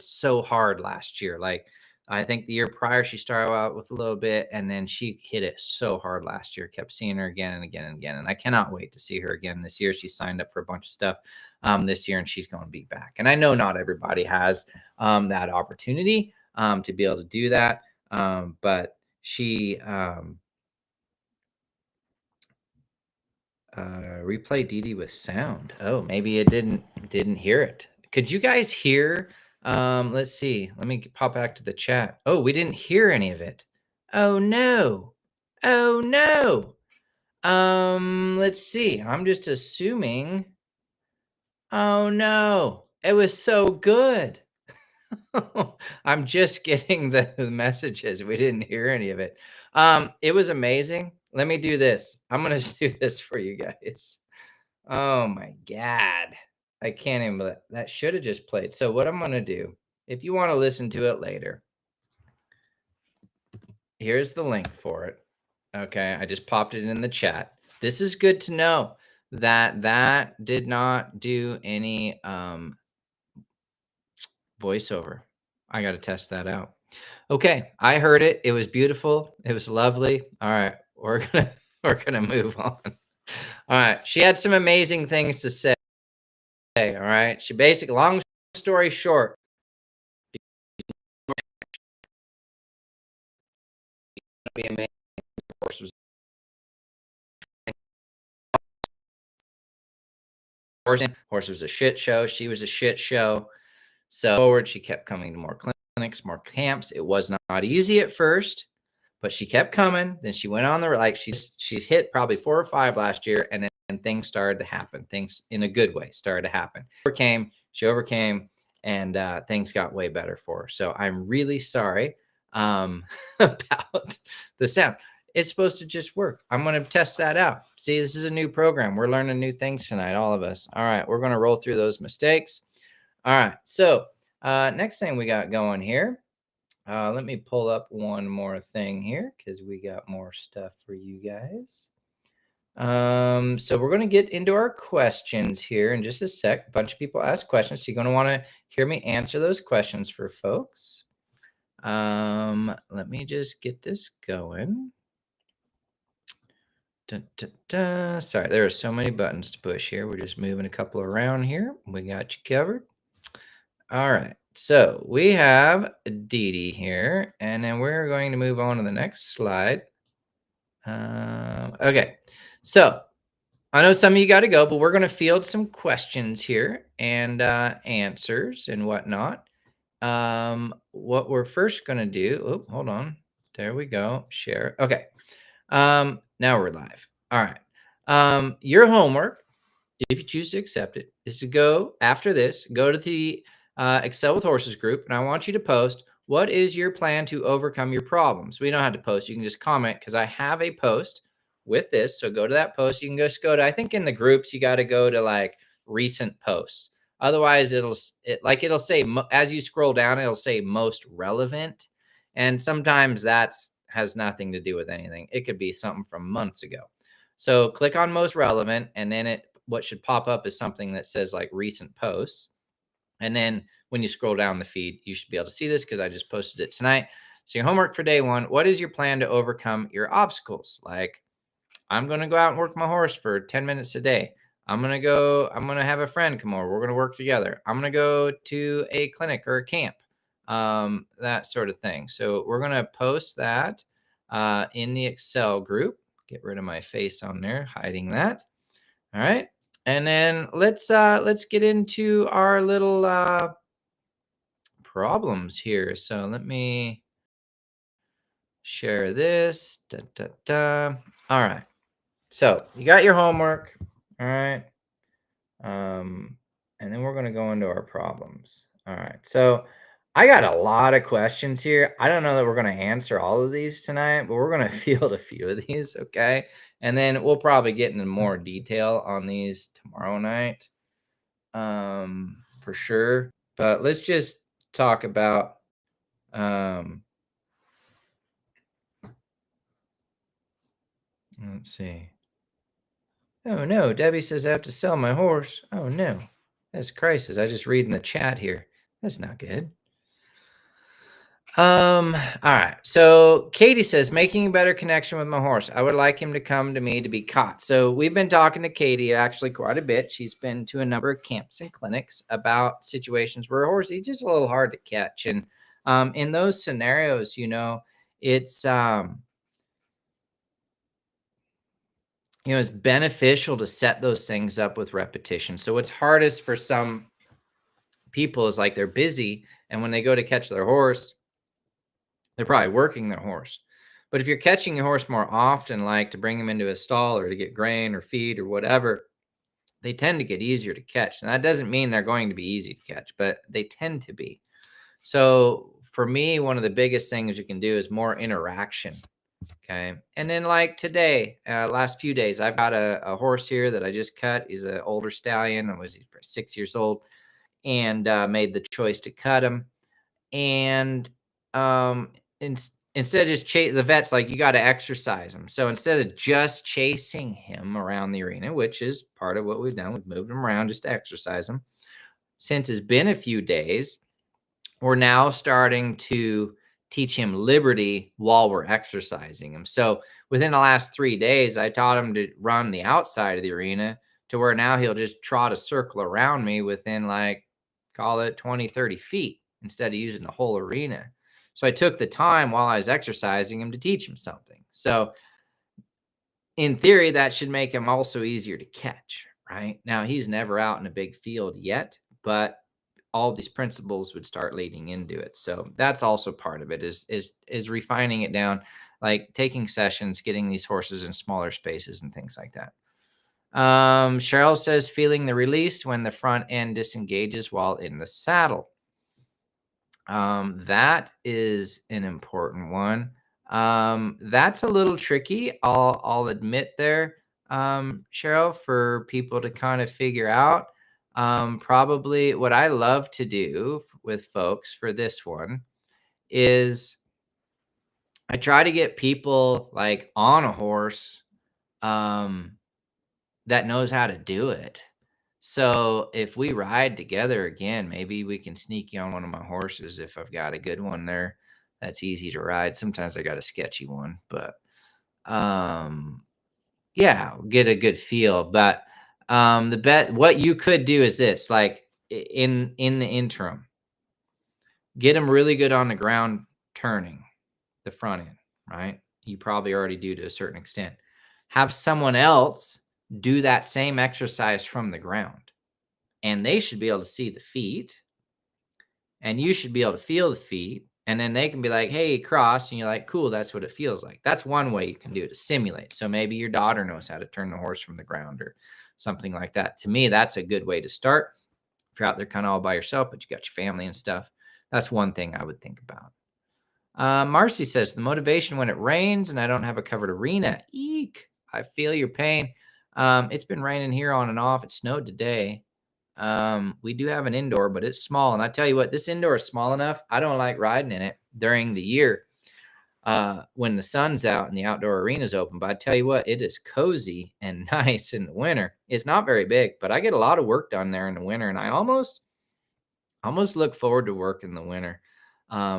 so hard last year. Like I think the year prior, she started out with a little bit and then she hit it so hard last year, kept seeing her again and again and again. And I cannot wait to see her again this year. She signed up for a bunch of stuff this year and she's going to be back. And I know not everybody has that opportunity to be able to do that. But she, replay Dee Dee with sound. Oh, maybe it didn't hear it. Could you guys hear? Let's see. Let me pop back to the chat. Oh, we didn't hear any of it. Oh no. Oh no. Let's see. I'm just assuming. Oh no. It was so good. I'm just getting the messages. We didn't hear any of it. It was amazing. Let me do this. I'm gonna do this for you guys. Oh my god. I can't even that should have just played. So what I'm gonna do, if you want to listen to it later, here's the link for it. Okay, I just popped it in the chat. This is good to know that that did not do any voiceover. I got to test that out. Okay, I heard it. It was beautiful. It was lovely. All right, we're gonna move on. All right, she had some amazing things to say. All right, she basically, long story short, be amazing. Horse was a shit show. She was a shit show. So forward, she kept coming to more clinics, more camps. It was not easy at first, but she kept coming. Then she went on the like she's hit probably 4 or 5 last year, and then things started to happen. Things in a good way started to happen. She overcame, and things got way better for her. So I'm really sorry about the sound. It's supposed to just work. I'm going to test that out. See, this is a new program. We're learning new things tonight, all of us. All right, we're going to roll through those mistakes. All right, so next thing we got going here. Let me pull up one more thing here because we got more stuff for you guys. So we're going to get into our questions here in just a sec. A bunch of people ask questions, so you're going to want to hear me answer those questions for folks. Let me just get this going. Sorry, there are so many buttons to push here. We're just moving a couple around here. We got you covered. All right. So we have Dee Dee here, and then we're going to move on to the next slide. Okay. So I know some of you got to go, but we're going to field some questions here and answers and whatnot. What we're first going to do, oh, hold on. There we go. Share. Okay. Now we're live. All right. Your homework, if you choose to accept it, is to go after this, go to the Excel with Horses group, and I want you to post, what is your plan to overcome your problems? We don't have to post. You can just comment because I have a post with this. So go to that post. You can just go to, I think in the groups, you got to go to like recent posts. Otherwise, it'll say, as you scroll down, it'll say most relevant. And sometimes that's has nothing to do with anything. It could be something from months ago. So click on most relevant, and then what should pop up is something that says like recent posts. And then when you scroll down the feed, you should be able to see this because I just posted it tonight. So your homework for day 1, what is your plan to overcome your obstacles? Like, I'm going to go out and work my horse for 10 minutes a day. I'm going to have a friend come over. We're going to work together. I'm going to go to a clinic or a camp, that sort of thing. So we're going to post that. in the Excel group. Get rid of my face on there, hiding that. All right. And then let's get into our little problems here. So let me share this. Da, da, da. All right. So you got your homework. All right. And then we're going to go into our problems. All right. So I got a lot of questions here. I don't know that we're going to answer all of these tonight, but we're going to field a few of these. Okay. And then we'll probably get into more detail on these tomorrow night. For sure. But let's just talk about, let's see. Oh no, Debbie says I have to sell my horse. Oh no, that's crisis. I just read in the chat here. That's not good. All right. So Katie says, making a better connection with my horse. I would like him to come to me to be caught. So we've been talking to Katie actually quite a bit. She's been to a number of camps and clinics about situations where a horse is just a little hard to catch. And in those scenarios, it's it's beneficial to set those things up with repetition. So what's hardest for some people is like they're busy, and when they go to catch their horse, they're probably working their horse. But if you're catching your horse more often, like to bring him into a stall or to get grain or feed or whatever, they tend to get easier to catch. And that doesn't mean they're going to be easy to catch, but they tend to be. So for me, one of the biggest things you can do is more interaction. Okay. And then like today, last few days, I've got a horse here that I just cut. He's an older stallion. He's 6 years old, and made the choice to cut him. And instead of just the vet's like, you got to exercise him. So instead of just chasing him around the arena, which is part of what we've done, we've moved him around just to exercise him. Since it's been a few days, we're now starting to teach him liberty while we're exercising him. So within the last 3 days, I taught him to run the outside of the arena to where now he'll just trot a circle around me within like, call it 20, 30 feet instead of using the whole arena. So I took the time while I was exercising him to teach him something. So in theory, that should make him also easier to catch, right? Now, he's never out in a big field yet, but all these principles would start leading into it. So that's also part of it is refining it down, like taking sessions, getting these horses in smaller spaces and things like that. Cheryl says, feeling the release when the front end disengages while in the saddle. That is an important one. That's a little tricky. I'll admit there, Cheryl, for people to kind of figure out. Probably what I love to do with folks for this one is I try to get people like on a horse that knows how to do it. So if we ride together again, maybe we can sneak you on one of my horses if I've got a good one there that's easy to ride. Sometimes I got a sketchy one, but yeah, get a good feel. But what you could do is this, like in the interim, get them really good on the ground turning the front end, right? You probably already do to a certain extent. Have someone else do that same exercise from the ground, and they should be able to see the feet, and you should be able to feel the feet, and then they can be like, hey, cross, and you're like, cool, that's what it feels like. That's one way you can do it, to simulate. So maybe your daughter knows how to turn the horse from the ground or something like that. To me, that's a good way to start. If you're out there kind of all by yourself, but you got your family and stuff, that's one thing I would think about. Marcy says, the motivation when it rains and I don't have a covered arena. Eek, I feel your pain. It's been raining here on and off. It snowed today. We do have an indoor, but it's small. And I tell you what, this indoor is small enough. I don't like riding in it during the year when the sun's out and the outdoor arena is open. But I tell you what, it is cozy and nice in the winter. It's not very big, but I get a lot of work done there in the winter. And I almost look forward to work in the winter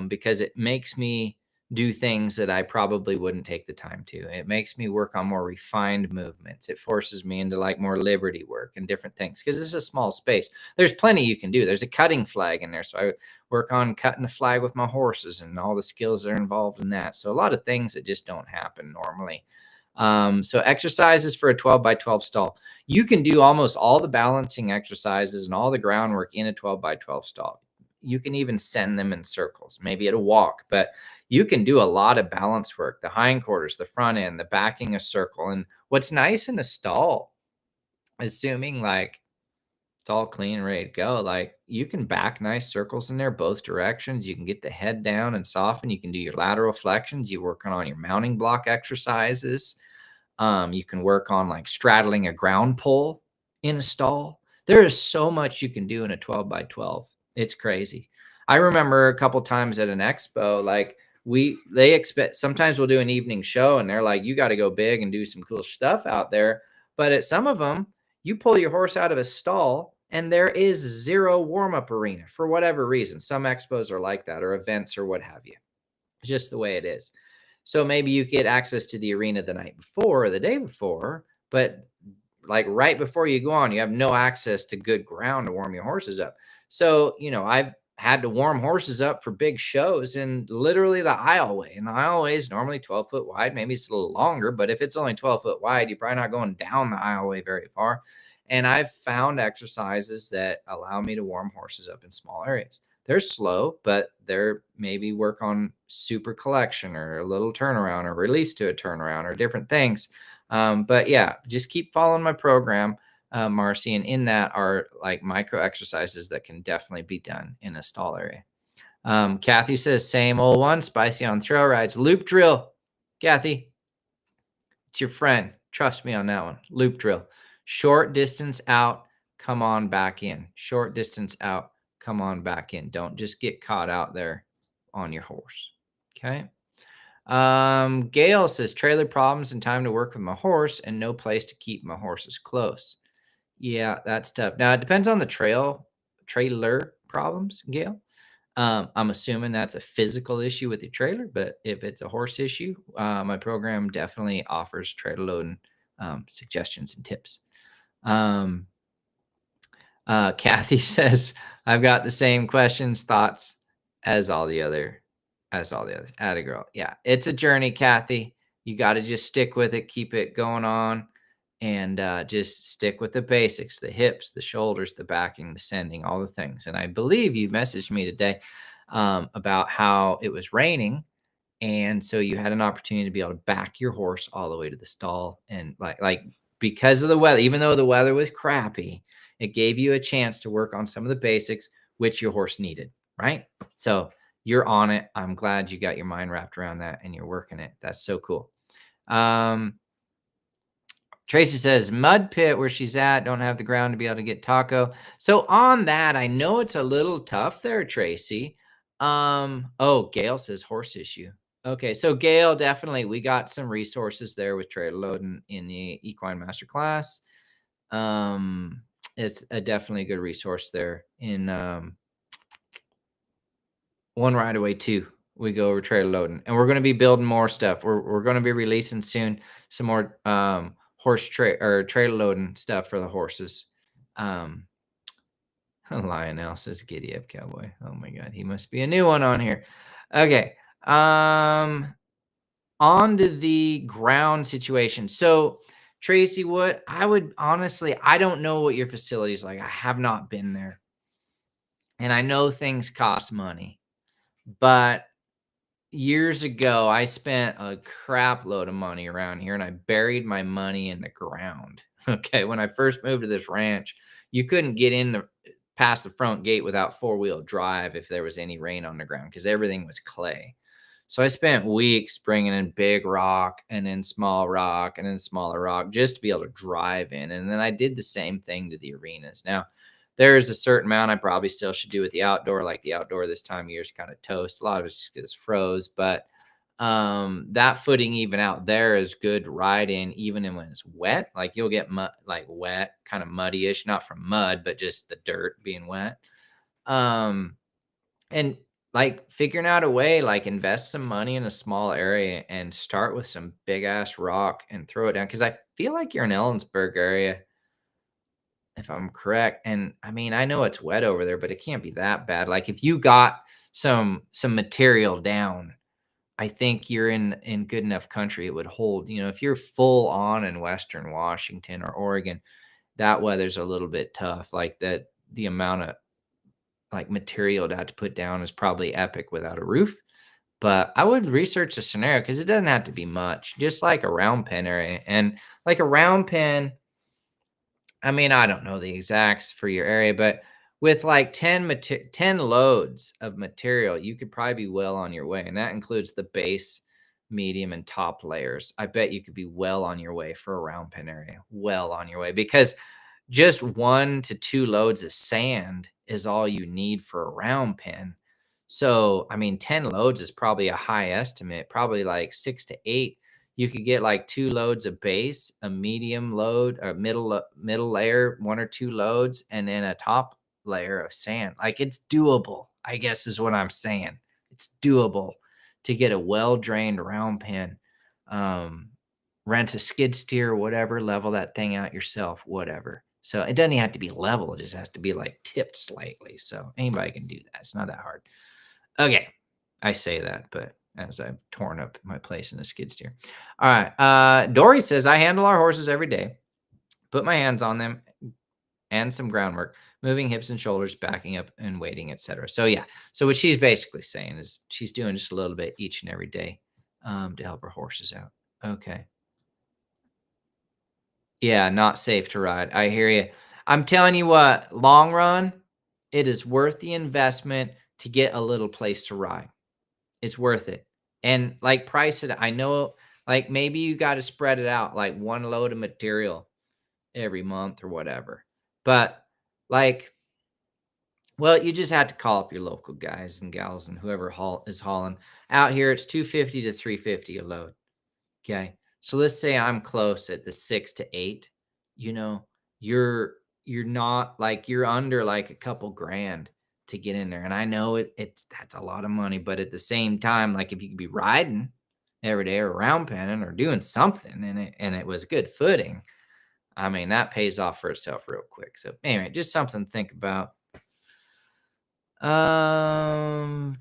because it makes me do things that I probably wouldn't take the time to. It makes me work on more refined movements. It forces me into like more liberty work and different things because this is a small space. There's plenty you can do. There's a cutting flag in there. So I work on cutting the flag with my horses and all the skills that are involved in that. So a lot of things that just don't happen normally. So exercises for a 12 by 12 stall. You can do almost all the balancing exercises and all the groundwork in a 12 by 12 stall. You can even send them in circles, maybe at a walk, but you can do a lot of balance work, the hindquarters, the front end, the backing a circle. And what's nice in a stall, assuming like it's all clean and ready to go, like you can back nice circles in there both directions. You can get the head down and soften. You can do your lateral flexions. You work on your mounting block exercises. You can work on like straddling a ground pole in a stall. There is so much you can do in a 12 by 12. It's crazy. I remember a couple times at an expo, like they expect, sometimes we'll do an evening show and they're like, you got to go big and do some cool stuff out there. But at some of them, you pull your horse out of a stall and there is zero warm-up arena for whatever reason. Some expos are like that, or events or what have you. It's just the way it is. So maybe you get access to the arena the night before or the day before, but like right before you go on, you have no access to good ground to warm your horses up. So, I've had to warm horses up for big shows in literally the aisleway. And the aisleway is normally 12 foot wide. Maybe it's a little longer, but if it's only 12 foot wide, you're probably not going down the aisleway very far. And I've found exercises that allow me to warm horses up in small areas. They're slow, but they're maybe work on super collection or a little turnaround or release to a turnaround or different things. But yeah, just keep following my program, Marcy. And in that are like micro exercises that can definitely be done in a stall area. Kathy says, same old one, spicy on trail rides. Loop drill. Kathy, it's your friend. Trust me on that one. Loop drill. Short distance out, come on back in. Short distance out, come on back in. Don't just get caught out there on your horse. Okay. Gail says trailer problems and time to work with my horse and no place to keep my horses close. Yeah, that's tough. Now it depends on the trailer problems, Gail. I'm assuming that's a physical issue with your trailer, but if it's a horse issue, my program definitely offers trailer loading suggestions and tips. Kathy says, I've got the same questions, thoughts as all the others. Atta girl. Yeah, it's a journey, Kathy. You got to just stick with it, keep it going on, and just stick with the basics, the hips, the shoulders, the backing, the sending, all the things. And I believe you messaged me today about how it was raining. And so you had an opportunity to be able to back your horse all the way to the stall. And like because of the weather, even though the weather was crappy, it gave you a chance to work on some of the basics, which your horse needed, right? So you're on it. I'm glad you got your mind wrapped around that and you're working it. That's so cool. Tracy says mud pit where she's at, don't have the ground to be able to get taco. So on that, I know it's a little tough there, Tracy. Oh, Gail says horse issue. Okay, so Gail, definitely we got some resources there with trailer loading in the equine masterclass. It's definitely a good resource there in One Ride Away 2. We go over trailer loading, and we're going to be building more stuff. We're going to be releasing soon some more trailer loading stuff for the horses. Lionel says giddy up cowboy. Oh my god, he must be a new one on here. Okay. On to the ground situation. So Tracy, what I would honestly, I don't know what your facility is like. I have not been there. And I know things cost money, but years ago, I spent a crap load of money around here and I buried my money in the ground. Okay. When I first moved to this ranch, you couldn't get in past the front gate without 4-wheel drive if there was any rain on the ground because everything was clay. So I spent weeks bringing in big rock and then small rock and then smaller rock just to be able to drive in. And then I did the same thing to the arenas. Now, there's a certain amount I probably still should do with the outdoor. Like the outdoor this time of year is kind of toast. A lot of it's just because it's froze. But that footing even out there is good to ride in, even when it's wet. Like you'll get like wet, kind of muddy-ish, not from mud, but just the dirt being wet. And like figuring out a way, like invest some money in a small area and start with some big ass rock and throw it down. Cause I feel like you're in Ellensburg area, if I'm correct. And I mean, I know it's wet over there, but it can't be that bad. Like if you got some material down, I think you're in good enough country. It would hold, if you're full on in Western Washington or Oregon, that weather's a little bit tough. Like that, the amount of like material to have to put down is probably epic without a roof. But I would research the scenario because it doesn't have to be much, just like a round pen area. And like a round pen, I mean, I don't know the exacts for your area, but with like 10 loads of material, you could probably be well on your way. And that includes the base, medium, and top layers. I bet you could be well on your way for a round pen area, well on your way, because just 1 to 2 loads of sand is all you need for a round pen. So, I mean, 10 loads is probably a high estimate, probably like 6 to 8. You could get like 2 loads of base, a medium load, a middle layer, 1 or 2 loads, and then a top layer of sand. Like it's doable, I guess is what I'm saying. It's doable to get a well-drained round pen. Um, Rent a skid steer, whatever, level that thing out yourself, whatever. So it doesn't even have to be level. It just has to be like tipped slightly. So anybody can do that. It's not that hard. Okay. I say that, but as I've torn up my place in a skid steer. All right. Dory says, I handle our horses every day, put my hands on them and some groundwork, moving hips and shoulders, backing up and waiting, etc. So yeah. So what she's basically saying is she's doing just a little bit each and every day to help her horses out. Okay. Yeah, not safe to ride. I hear you. I'm telling you what, long run, it is worth the investment to get a little place to ride. It's worth it. And like price it, I know like maybe you got to spread it out like 1 load of material every month or whatever. But like, well, you just have to call up your local guys and gals and whoever is hauling. Out here, it's 250 to 350 a load. Okay. So let's say I'm close at the 6 to 8, you know, you're not like you're under like a couple grand to get in there. And I know that's a lot of money, but at the same time, like if you could be riding every day or round penning or doing something and it was good footing, I mean, that pays off for itself real quick. So anyway, just something to think about. Um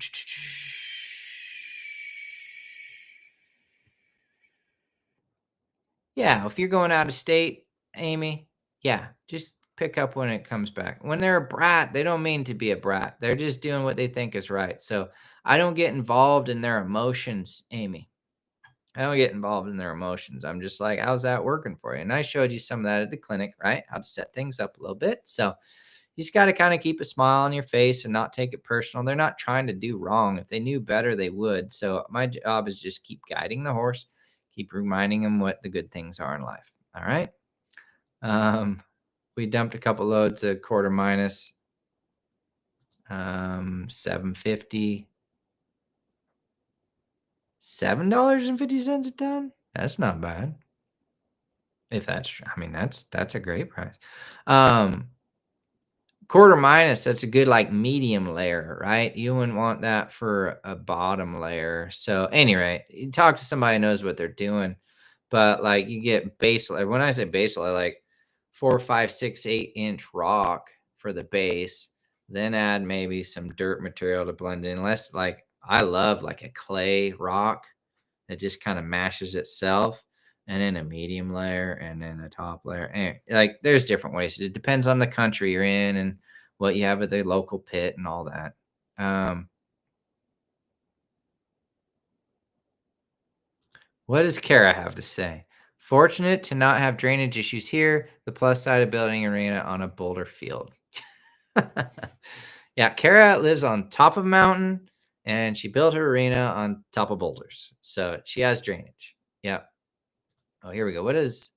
Yeah, if you're going out of state, Amy, yeah, just pick up when it comes back. When they're a brat, they don't mean to be a brat. They're just doing what they think is right. So I don't get involved in their emotions, Amy. I don't get involved in their emotions. I'm just like, how's that working for you? And I showed you some of that at the clinic, right? How to set things up a little bit. So you just got to kind of keep a smile on your face and not take it personal. They're not trying to do wrong. If they knew better, they would. So my job is just keep guiding the horse, keep reminding them what the good things are in life. All right. Um, we dumped a couple loads of quarter minus 750. $7.50 a ton. That's not bad. If that's, I mean, that's a great price. Quarter minus, that's a good like medium layer, right? You wouldn't want that for a bottom layer. So anyway, you talk to somebody who knows what they're doing. But like you get base layer. When I say base layer, like 4, 5, 6, 8 inch rock for the base, then add maybe some dirt material to blend in. Less like I love like a clay rock that just kind of mashes itself, and then a medium layer and then a top layer. And like there's different ways. It depends on the country you're in and what you have at the local pit and all that. Um, what does Kara have to say? Fortunate to not have drainage issues here. The plus side of building arena on a boulder field. Yeah, Kara lives on top of a mountain and she built her arena on top of boulders. So she has drainage. Yeah. Oh, here we go. What is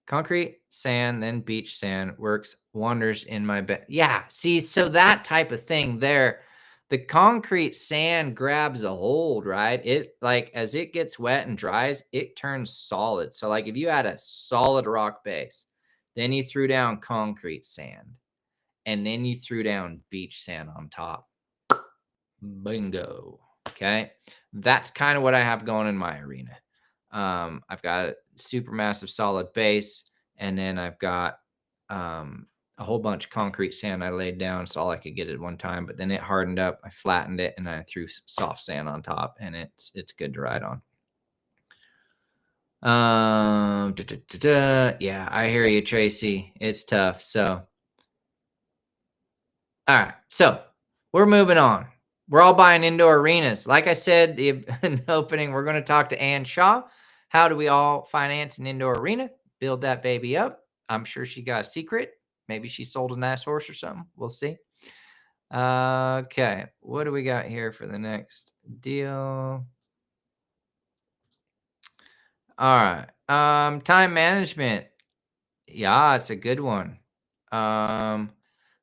concrete, sand, then beach sand works wonders in my bed. Yeah, see, so that type of thing there, the concrete sand grabs a hold, right? It like as it gets wet and dries, it turns solid. So like if you had a solid rock base, then you threw down concrete sand, and then you threw down beach sand on top. Bingo. Okay. That's kind of what I have going in my arena. I've got a super massive solid base, and then I've got a whole bunch of concrete sand I laid down. It's all I could get at one time, but then it hardened up. I flattened it, and then I threw soft sand on top, and it's good to ride on. Yeah, I hear you, Tracy. It's tough. So, all right. So we're moving on. We're all buying indoor arenas. Like I said, in the opening, we're going to talk to Ann Shaw. How do we all finance an indoor arena? Build that baby up. I'm sure she got a secret. Maybe she sold a nice horse or something. We'll see. Okay. What do we got here for the next deal? All right. Time management. Yeah, it's a good one.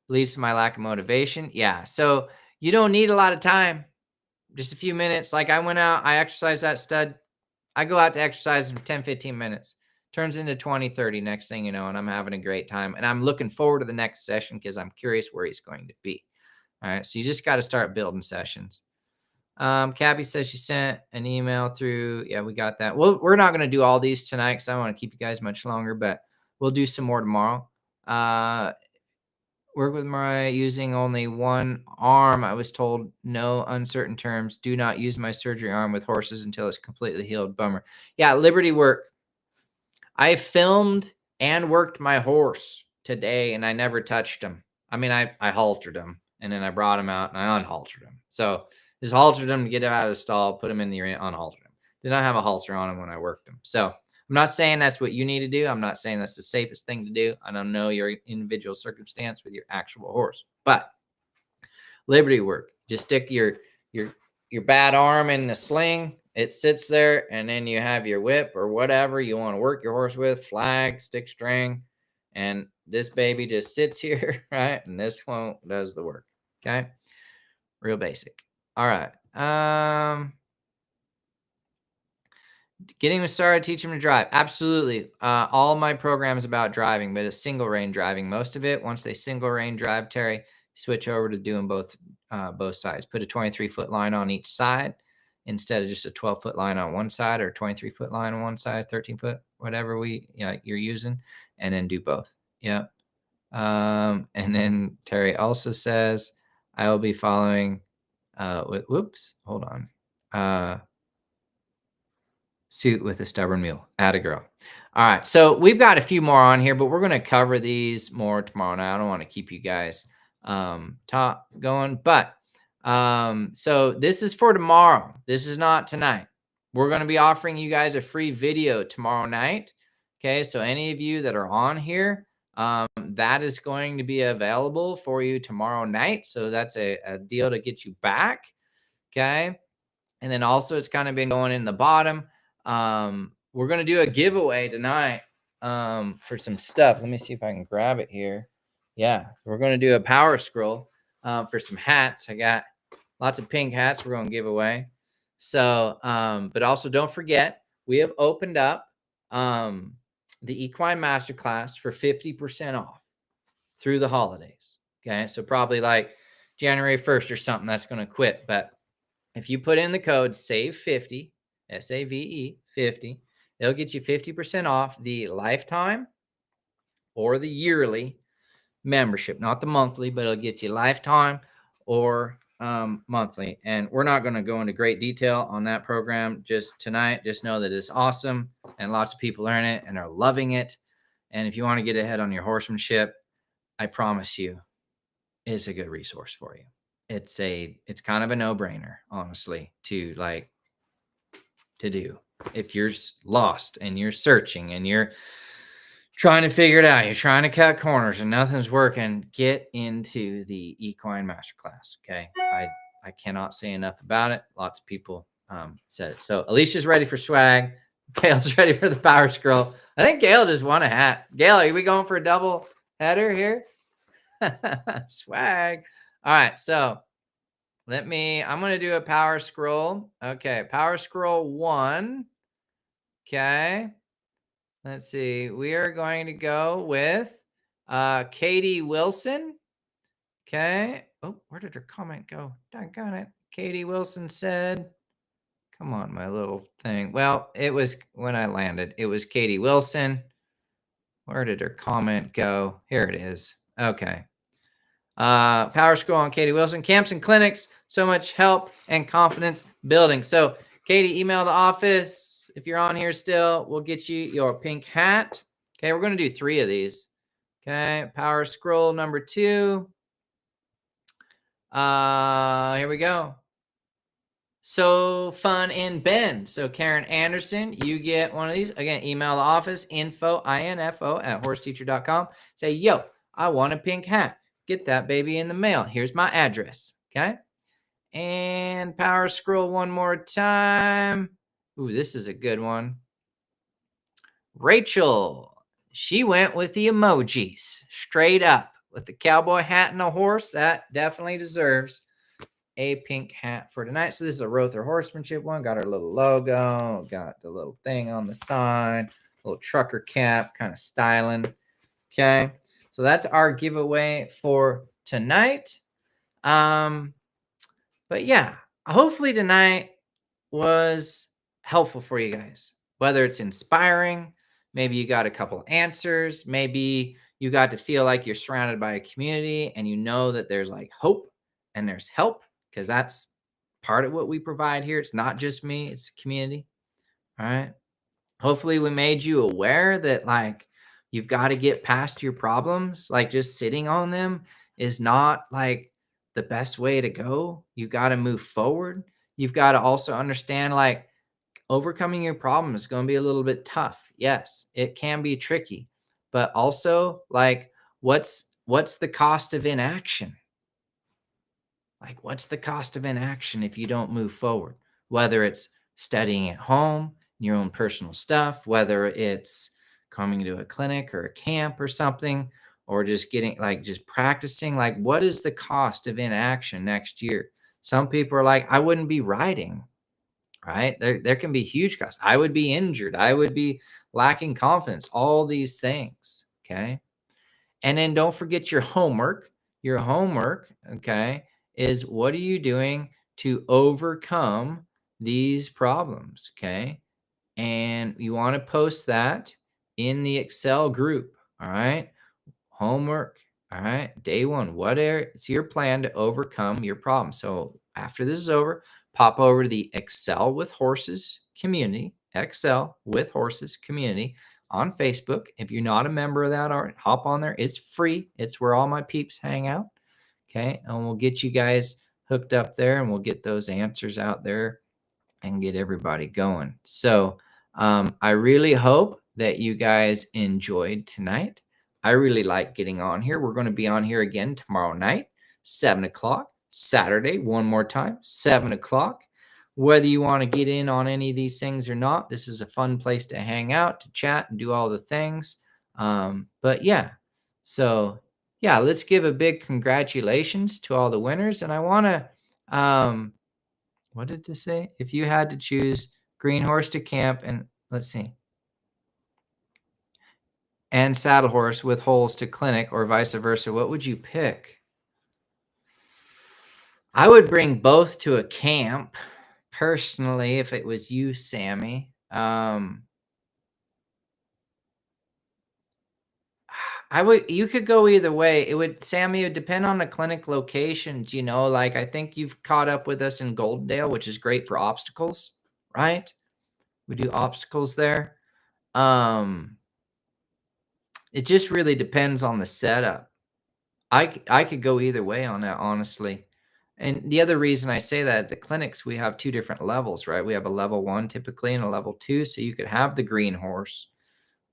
Leads to my lack of motivation. Yeah. So you don't need a lot of time, just a few minutes. Like I went out, I exercised that stud. I go out to exercise in 10, 15 minutes. Turns into 20, 30 next thing you know, and I'm having a great time. And I'm looking forward to the next session because I'm curious where he's going to be. All right. So you just got to start building sessions. Cabby says she sent an email through. Yeah, we got that. Well, we're not going to do all these tonight because I don't want to keep you guys much longer, but we'll do some more tomorrow. Work with Mariah using only one arm. I was told no uncertain terms. Do not use my surgery arm with horses until it's completely healed. Bummer. Yeah, Liberty work. I filmed and worked my horse today, and I never touched him. I mean, I haltered him, and then I brought him out, and I unhaltered him. So just haltered him to get him out of the stall, put him in the arena, unhaltered him. Did not have a halter on him when I worked him. So I'm not saying that's what you need to do. I'm not saying that's the safest thing to do. I don't know your individual circumstance with your actual horse, but Liberty work. Just stick your bad arm in the sling. It sits there, and then you have your whip or whatever you want to work your horse with, flag, stick string, and this baby just sits here, right? And this one does the work. Okay, real basic. All right. Getting them started, teach them to drive. Absolutely. All my programs about driving, but it's single rein driving. Most of it, once they single rein drive, Terry, switch over to doing both sides. Put a 23-foot line on each side instead of just a 12-foot line on one side or 23-foot line on one side, 13-foot, whatever you're using, and then do both. Yep. And then Terry also says, I will be following whoops, hold on. Suit with a stubborn mule. Atta girl. All right. So we've got a few more on here, but we're going to cover these more tomorrow night. I don't want to keep you guys top going, but so this is for tomorrow. This is not tonight. We're going to be offering you guys a free video tomorrow night. Okay. So any of you that are on here, that is going to be available for you tomorrow night. So that's a deal to get you back. Okay. And then also it's kind of been going in the bottom. We're going to do a giveaway tonight for some stuff. Let me see if I can grab it here. Yeah, we're going to do a power scroll for some hats. I got lots of pink hats we're going to give away. So, but also don't forget, we have opened up the Equine Masterclass for 50% off through the holidays. Okay, so probably like January 1st or something that's going to quit. But if you put in the code SAVE50, SAVE 50, it'll get you 50% off the lifetime or the yearly membership, not the monthly, but it'll get you lifetime or monthly. And we're not going to go into great detail on that program just tonight. Just know that it's awesome and lots of people learn it and are loving it. And if you want to get ahead on your horsemanship, I promise you it's a good resource for you. It's kind of a no-brainer, honestly, to do. If you're lost and you're searching and you're trying to figure it out, you're trying to cut corners and nothing's working, get into the Equine Masterclass. Okay. I cannot say enough about it. Lots of people said it. So Alicia's ready for swag. Gail's ready for the power scroll. I think Gail just won a hat. Gail, are we going for a double header here? Swag. All right. So I'm going to do a power scroll. Okay. Power scroll 1. Okay. Let's see. We are going to go with Katie Wilson. Okay. Oh, where did her comment go? Doggone it. Katie Wilson said. Come on, my little thing. Well, it was when I landed. It was Katie Wilson. Where did her comment go? Here it is. Okay. Power School on Katie Wilson. Camps and clinics. So much help and confidence building. So, Katie, email the office. If you're on here still, we'll get you your pink hat. Okay, we're going to do 3 of these. Okay, Power Scroll number 2. Here we go. So Fun in Bend. So Karen Anderson, you get one of these. Again, email the office, info at horseteacher.com. Say, yo, I want a pink hat. Get that baby in the mail. Here's my address. Okay. And Power Scroll one more time. Ooh, this is a good one. Rachel, she went with the emojis straight up with the cowboy hat and a horse. That definitely deserves a pink hat for tonight. So this is a Rother Horsemanship one. Got our little logo. Got the little thing on the side. Little trucker cap, kind of styling. Okay. So that's our giveaway for tonight. But yeah, hopefully tonight was helpful for you guys. Whether it's inspiring, maybe you got a couple answers, maybe you got to feel like you're surrounded by a community and you know that there's like hope and there's help, because that's part of what we provide here. It's not just me, it's community. All right. Hopefully we made you aware that like you've got to get past your problems. Like just sitting on them is not like the best way to go. You got to move forward. You've got to also understand like overcoming your problem is going to be a little bit tough. Yes, it can be tricky, but also like what's the cost of inaction? Like, what's the cost of inaction if you don't move forward? Whether it's studying at home, your own personal stuff, whether it's coming to a clinic or a camp or something, or just getting like just practicing, like what is the cost of inaction next year? Some people are like, I wouldn't be riding, right? There can be huge costs. I would be injured. I would be lacking confidence, all these things. Okay. And then don't forget your homework. Your homework, okay, is what are you doing to overcome these problems, okay? And you want to post that in the Excel group, all right? Homework, all right? Day 1, it's your plan to overcome your problem. So after this is over, pop over to the Excel with Horses community, Excel with Horses community on Facebook. If you're not a member of that, all right, hop on there. It's free. It's where all my peeps hang out. Okay. And we'll get you guys hooked up there and we'll get those answers out there and get everybody going. So I really hope that you guys enjoyed tonight. I really like getting on here. We're going to be on here again tomorrow night, 7 o'clock. Saturday, one more time, 7 o'clock. Whether you want to get in on any of these things or not, this is a fun place to hang out, to chat, and do all the things. But yeah, so yeah, let's give a big congratulations to all the winners. And I want to, what did this say? If you had to choose green horse to camp and let's see, and saddle horse with holes to clinic or vice versa, what would you pick? I would bring both to a camp personally if it was you, Sammy. You could go either way. Sammy, it would depend on the clinic locations, like I think you've caught up with us in Goldendale, which is great for obstacles, right? We do obstacles there. It just really depends on the setup. I could go either way on that, honestly. And the other reason I say that, at the clinics, we have 2 different levels, right? We have a level 1 typically and a level 2. So you could have the green horse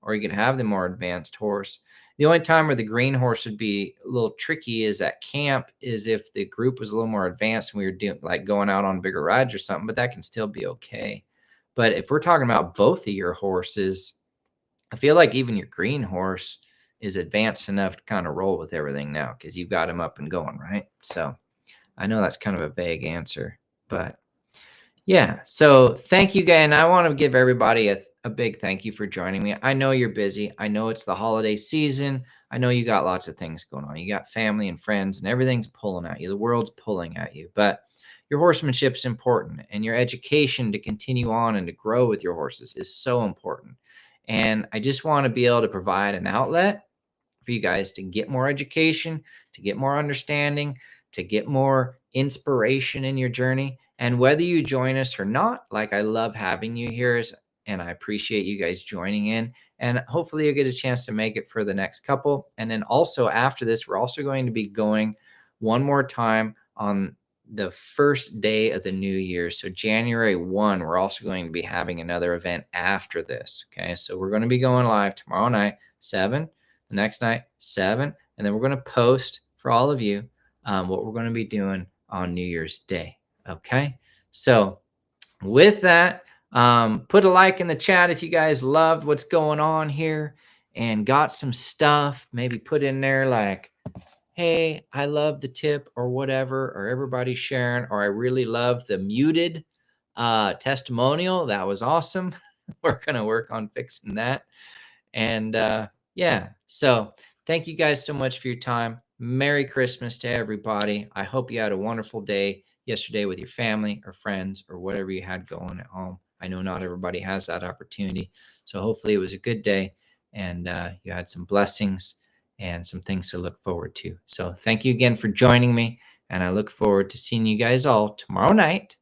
or you could have the more advanced horse. The only time where the green horse would be a little tricky is at camp, is if the group was a little more advanced and we were doing like going out on bigger rides or something, but that can still be okay. But if we're talking about both of your horses, I feel like even your green horse is advanced enough to kind of roll with everything now because you've got him up and going, right? So I know that's kind of a vague answer, but yeah. So thank you, guys. And I want to give everybody a big thank you for joining me. I know you're busy. I know it's the holiday season. I know you got lots of things going on. You got family and friends and everything's pulling at you. The world's pulling at you, but your horsemanship is important, and your education to continue on and to grow with your horses is so important. And I just want to be able to provide an outlet for you guys to get more education, to get more understanding, to get more inspiration in your journey. And whether you join us or not, like, I love having you here, and I appreciate you guys joining in. And hopefully you'll get a chance to make it for the next couple. And then also after this, we're also going to be going one more time on the first day of the new year. So January 1, we're also going to be having another event after this. Okay. So we're going to be going live tomorrow night, 7, the next night, 7. And then we're going to post for all of you what we're going to be doing on New Year's Day. Okay. So with that, put a like in the chat if you guys loved what's going on here and got some stuff. Maybe put in there like, hey, I love the tip or whatever, or everybody's sharing, or I really love the muted testimonial. That was awesome. We're going to work on fixing that. And yeah, so thank you guys so much for your time. Merry Christmas to everybody. I hope you had a wonderful day yesterday with your family or friends or whatever you had going at home. I know not everybody has that opportunity. So hopefully it was a good day and you had some blessings and some things to look forward to. So thank you again for joining me. And I look forward to seeing you guys all tomorrow night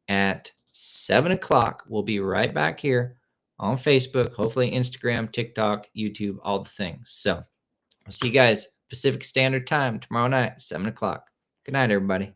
at 7 o'clock. We'll be right back here on Facebook, hopefully Instagram, TikTok, YouTube, all the things. So I'll see you guys Pacific Standard Time tomorrow night, 7 o'clock. Good night, everybody.